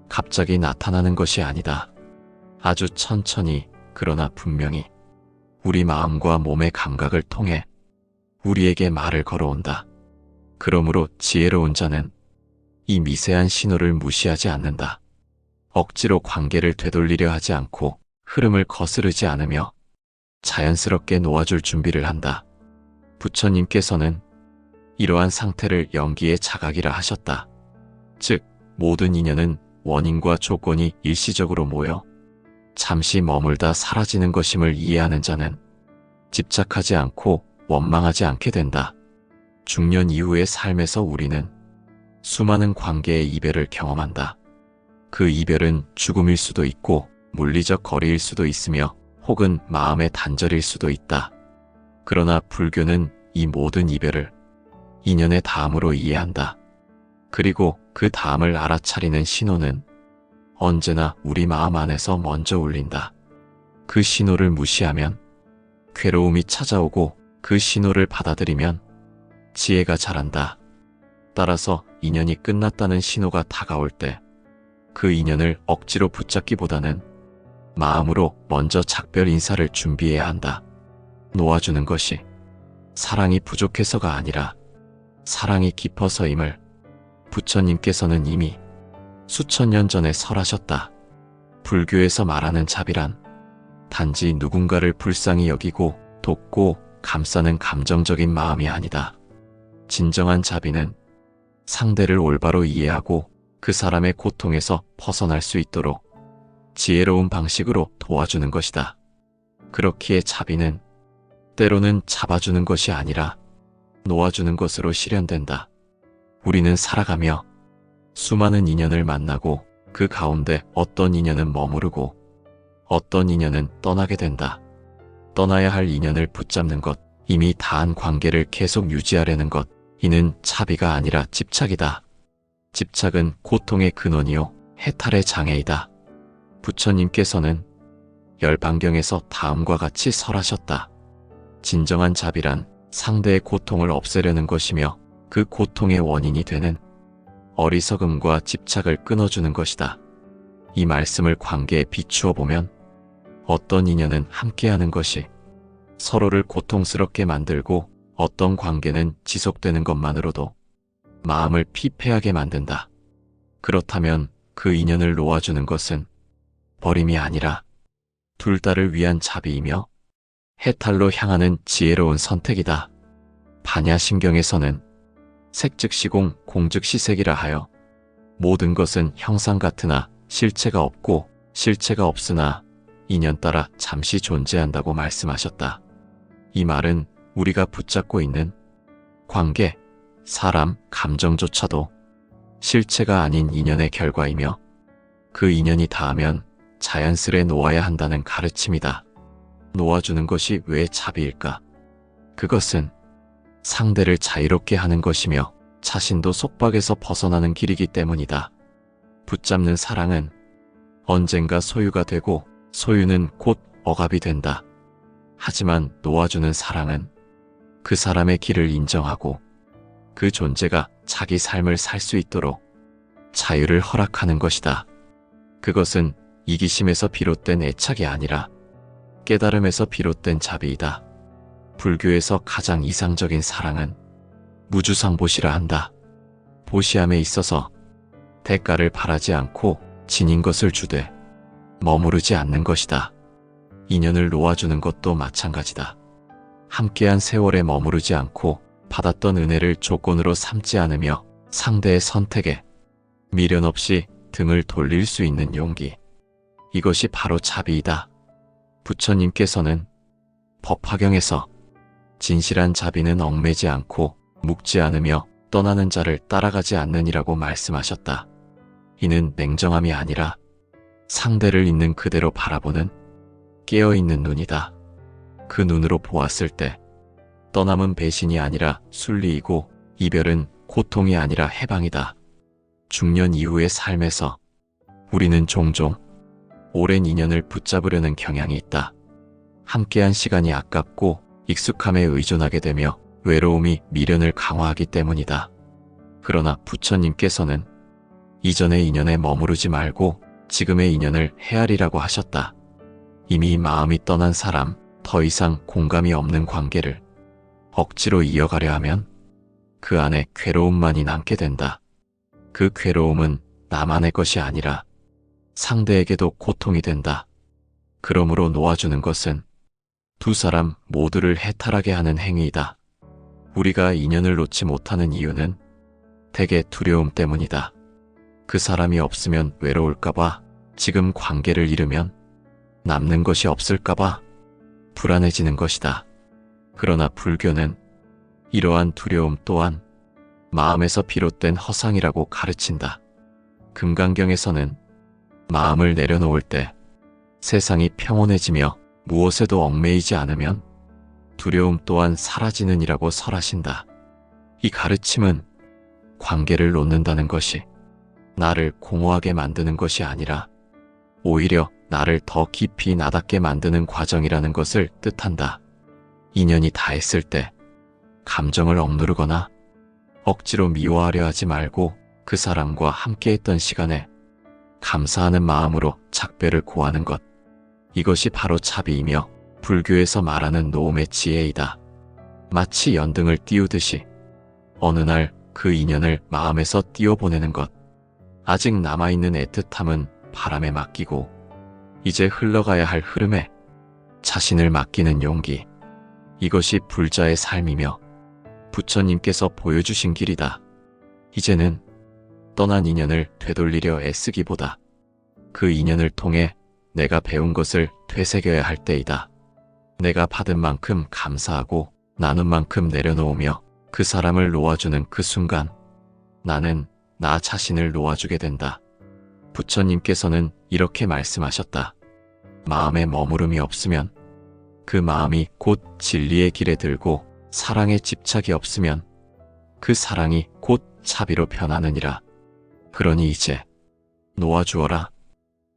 갑자기 나타나는 것이 아니다. 아주 천천히 그러나 분명히 우리 마음과 몸의 감각을 통해 우리에게 말을 걸어온다. 그러므로 지혜로운 자는 이 미세한 신호를 무시하지 않는다. 억지로 관계를 되돌리려 하지 않고 흐름을 거스르지 않으며 자연스럽게 놓아줄 준비를 한다. 부처님께서는 이러한 상태를 연기의 자각이라 하셨다. 즉, 모든 인연은 원인과 조건이 일시적으로 모여 잠시 머물다 사라지는 것임을 이해하는 자는 집착하지 않고 원망하지 않게 된다. 중년 이후의 삶에서 우리는 수많은 관계의 이별을 경험한다. 그 이별은 죽음일 수도 있고 물리적 거리일 수도 있으며 혹은 마음의 단절일 수도 있다. 그러나 불교는 이 모든 이별을 인연의 다음으로 이해한다. 그리고 그 다음을 알아차리는 신호는 언제나 우리 마음 안에서 먼저 울린다. 그 신호를 무시하면 괴로움이 찾아오고 그 신호를 받아들이면 지혜가 자란다. 따라서 인연이 끝났다는 신호가 다가올 때 그 인연을 억지로 붙잡기보다는 마음으로 먼저 작별 인사를 준비해야 한다. 놓아주는 것이 사랑이 부족해서가 아니라 사랑이 깊어서임을 부처님께서는 이미 수천 년 전에 설하셨다. 불교에서 말하는 자비란 단지 누군가를 불쌍히 여기고 돕고 감싸는 감정적인 마음이 아니다. 진정한 자비는 상대를 올바로 이해하고 그 사람의 고통에서 벗어날 수 있도록 지혜로운 방식으로 도와주는 것이다. 그렇기에 자비는 때로는 잡아주는 것이 아니라 놓아주는 것으로 실현된다. 우리는 살아가며 수많은 인연을 만나고 그 가운데 어떤 인연은 머무르고 어떤 인연은 떠나게 된다. 떠나야 할 인연을 붙잡는 것, 이미 다한 관계를 계속 유지하려는 것, 이는 자비가 아니라 집착이다. 집착은 고통의 근원이요 해탈의 장애이다. 부처님께서는 열반경에서 다음과 같이 설하셨다. 진정한 자비란 상대의 고통을 없애려는 것이며 그 고통의 원인이 되는 어리석음과 집착을 끊어주는 것이다. 이 말씀을 관계에 비추어 보면 어떤 인연은 함께하는 것이 서로를 고통스럽게 만들고 어떤 관계는 지속되는 것만으로도 마음을 피폐하게 만든다. 그렇다면 그 인연을 놓아주는 것은 버림이 아니라 둘 다를 위한 자비이며 해탈로 향하는 지혜로운 선택이다. 반야심경에서는 색즉시공, 공즉시색이라 하여 모든 것은 형상 같으나 실체가 없고 실체가 없으나 인연 따라 잠시 존재한다고 말씀하셨다. 이 말은 우리가 붙잡고 있는 관계, 사람, 감정조차도 실체가 아닌 인연의 결과이며 그 인연이 닿으면 자연스레 놓아야 한다는 가르침이다. 놓아주는 것이 왜 자비일까? 그것은 상대를 자유롭게 하는 것이며 자신도 속박에서 벗어나는 길이기 때문이다. 붙잡는 사랑은 언젠가 소유가 되고 소유는 곧 억압이 된다. 하지만 놓아주는 사랑은 그 사람의 길을 인정하고 그 존재가 자기 삶을 살 수 있도록 자유를 허락하는 것이다. 그것은 이기심에서 비롯된 애착이 아니라 깨달음에서 비롯된 자비이다. 불교에서 가장 이상적인 사랑은 무주상보시라 한다. 보시함에 있어서 대가를 바라지 않고 지닌 것을 주되 머무르지 않는 것이다. 인연을 놓아주는 것도 마찬가지다. 함께한 세월에 머무르지 않고 받았던 은혜를 조건으로 삼지 않으며 상대의 선택에 미련 없이 등을 돌릴 수 있는 용기. 이것이 바로 자비이다. 부처님께서는 법화경에서 진실한 자비는 얽매지 않고 묶지 않으며 떠나는 자를 따라가지 않느니라고 말씀하셨다. 이는 냉정함이 아니라 상대를 있는 그대로 바라보는 깨어있는 눈이다. 그 눈으로 보았을 때 떠남은 배신이 아니라 순리이고 이별은 고통이 아니라 해방이다. 중년 이후의 삶에서 우리는 종종 오랜 인연을 붙잡으려는 경향이 있다. 함께한 시간이 아깝고 익숙함에 의존하게 되며 외로움이 미련을 강화하기 때문이다. 그러나 부처님께서는 이전의 인연에 머무르지 말고 지금의 인연을 헤아리라고 하셨다. 이미 마음이 떠난 사람, 더 이상 공감이 없는 관계를 억지로 이어가려 하면 그 안에 괴로움만이 남게 된다. 그 괴로움은 나만의 것이 아니라 상대에게도 고통이 된다. 그러므로 놓아주는 것은 두 사람 모두를 해탈하게 하는 행위이다. 우리가 인연을 놓지 못하는 이유는 대개 두려움 때문이다. 그 사람이 없으면 외로울까봐, 지금 관계를 잃으면 남는 것이 없을까봐 불안해지는 것이다. 그러나 불교는 이러한 두려움 또한 마음에서 비롯된 허상이라고 가르친다. 금강경에서는 마음을 내려놓을 때 세상이 평온해지며 무엇에도 얽매이지 않으면 두려움 또한 사라지느니라고 설하신다. 이 가르침은 관계를 놓는다는 것이 나를 공허하게 만드는 것이 아니라 오히려 나를 더 깊이 나답게 만드는 과정이라는 것을 뜻한다. 인연이 다했을 때 감정을 억누르거나 억지로 미워하려 하지 말고 그 사람과 함께했던 시간에 감사하는 마음으로 작별을 고하는 것. 이것이 바로 차비이며 불교에서 말하는 노음의 지혜이다. 마치 연등을 띄우듯이 어느 날 그 인연을 마음에서 띄워보내는 것. 아직 남아있는 애틋함은 바람에 맡기고 이제 흘러가야 할 흐름에 자신을 맡기는 용기. 이것이 불자의 삶이며 부처님께서 보여주신 길이다. 이제는 떠난 인연을 되돌리려 애쓰기보다 그 인연을 통해 내가 배운 것을 되새겨야 할 때이다. 내가 받은 만큼 감사하고 나눈 만큼 내려놓으며 그 사람을 놓아주는 그 순간 나는 나 자신을 놓아주게 된다. 부처님께서는 이렇게 말씀하셨다. 마음에 머무름이 없으면 그 마음이 곧 진리의 길에 들고 사랑에 집착이 없으면 그 사랑이 곧 차비로 변하느니라. 그러니 이제 놓아주어라.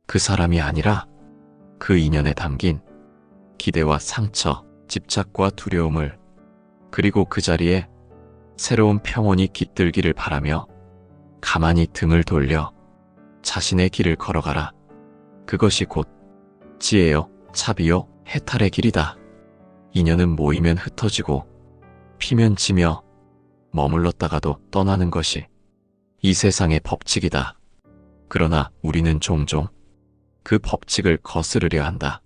그 사람이 아니라 그 인연에 담긴 기대와 상처, 집착과 두려움을, 그리고 그 자리에 새로운 평온이 깃들기를 바라며 가만히 등을 돌려 자신의 길을 걸어가라. 그것이 곧 지혜요, 차비요, 해탈의 길이다. 인연은 모이면 흩어지고 피면 지며 머물렀다가도 떠나는 것이 이 세상의 법칙이다. 그러나 우리는 종종 그 법칙을 거스르려 한다.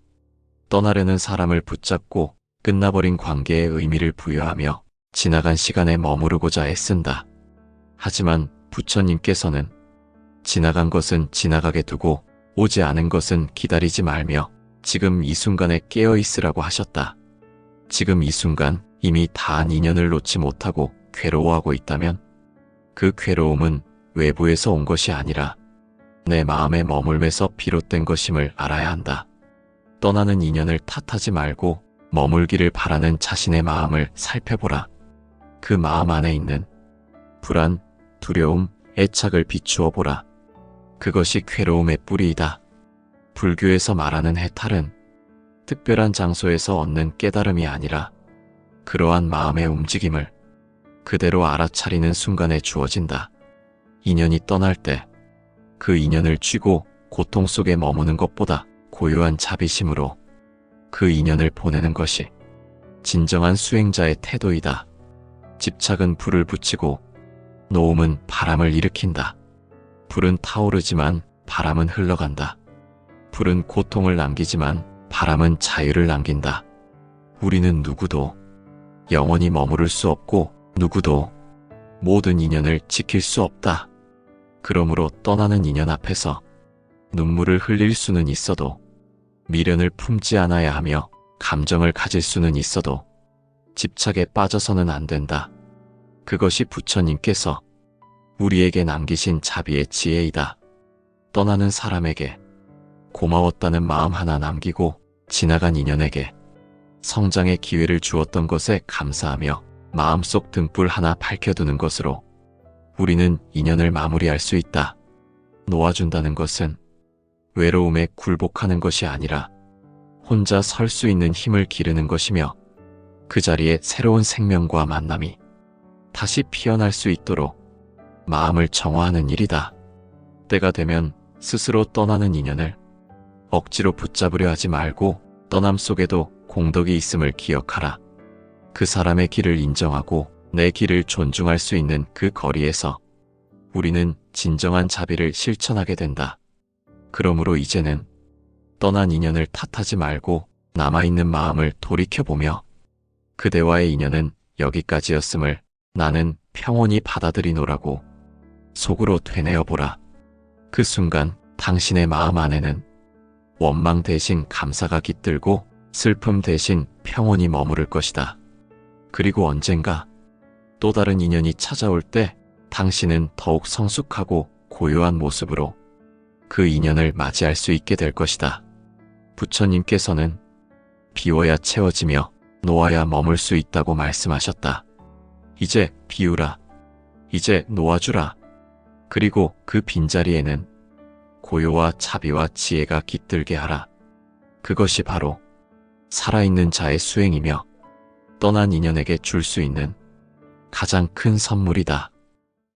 떠나려는 사람을 붙잡고 끝나버린 관계에 의미를 부여하며 지나간 시간에 머무르고자 애쓴다. 하지만 부처님께서는 지나간 것은 지나가게 두고 오지 않은 것은 기다리지 말며 지금 이 순간에 깨어 있으라고 하셨다. 지금 이 순간 이미 다한 인연을 놓지 못하고 괴로워하고 있다면 그 괴로움은 외부에서 온 것이 아니라 내 마음에 머물면서 비롯된 것임을 알아야 한다. 떠나는 인연을 탓하지 말고 머물기를 바라는 자신의 마음을 살펴보라. 그 마음 안에 있는 불안, 두려움, 애착을 비추어 보라. 그것이 괴로움의 뿌리이다. 불교에서 말하는 해탈은 특별한 장소에서 얻는 깨달음이 아니라 그러한 마음의 움직임을 그대로 알아차리는 순간에 주어진다. 인연이 떠날 때 그 인연을 쥐고 고통 속에 머무는 것보다 고요한 자비심으로 그 인연을 보내는 것이 진정한 수행자의 태도이다. 집착은 불을 붙이고 노음은 바람을 일으킨다. 불은 타오르지만 바람은 흘러간다. 불은 고통을 남기지만 바람은 자유를 남긴다. 우리는 누구도 영원히 머무를 수 없고 누구도 모든 인연을 지킬 수 없다. 그러므로 떠나는 인연 앞에서 눈물을 흘릴 수는 있어도 미련을 품지 않아야 하며 감정을 가질 수는 있어도 집착에 빠져서는 안 된다. 그것이 부처님께서 우리에게 남기신 자비의 지혜이다. 떠나는 사람에게 고마웠다는 마음 하나 남기고 지나간 인연에게 성장의 기회를 주었던 것에 감사하며 마음속 등불 하나 밝혀두는 것으로 우리는 인연을 마무리할 수 있다. 놓아준다는 것은 외로움에 굴복하는 것이 아니라 혼자 설 수 있는 힘을 기르는 것이며 그 자리에 새로운 생명과 만남이 다시 피어날 수 있도록 마음을 정화하는 일이다. 때가 되면 스스로 떠나는 인연을 억지로 붙잡으려 하지 말고 떠남 속에도 공덕이 있음을 기억하라. 그 사람의 길을 인정하고 내 길을 존중할 수 있는 그 거리에서 우리는 진정한 자비를 실천하게 된다. 그러므로 이제는 떠난 인연을 탓하지 말고 남아있는 마음을 돌이켜보며 그대와의 인연은 여기까지였음을 나는 평온히 받아들이노라고 속으로 되뇌어보라. 그 순간 당신의 마음 안에는 원망 대신 감사가 깃들고 슬픔 대신 평온이 머무를 것이다. 그리고 언젠가 또 다른 인연이 찾아올 때 당신은 더욱 성숙하고 고요한 모습으로 그 인연을 맞이할 수 있게 될 것이다. 부처님께서는 비워야 채워지며 놓아야 머물 수 있다고 말씀하셨다. 이제 비우라. 이제 놓아주라. 그리고 그 빈자리에는 고요와 자비와 지혜가 깃들게 하라. 그것이 바로 살아있는 자의 수행이며 떠난 인연에게 줄 수 있는 가장 큰 선물이다.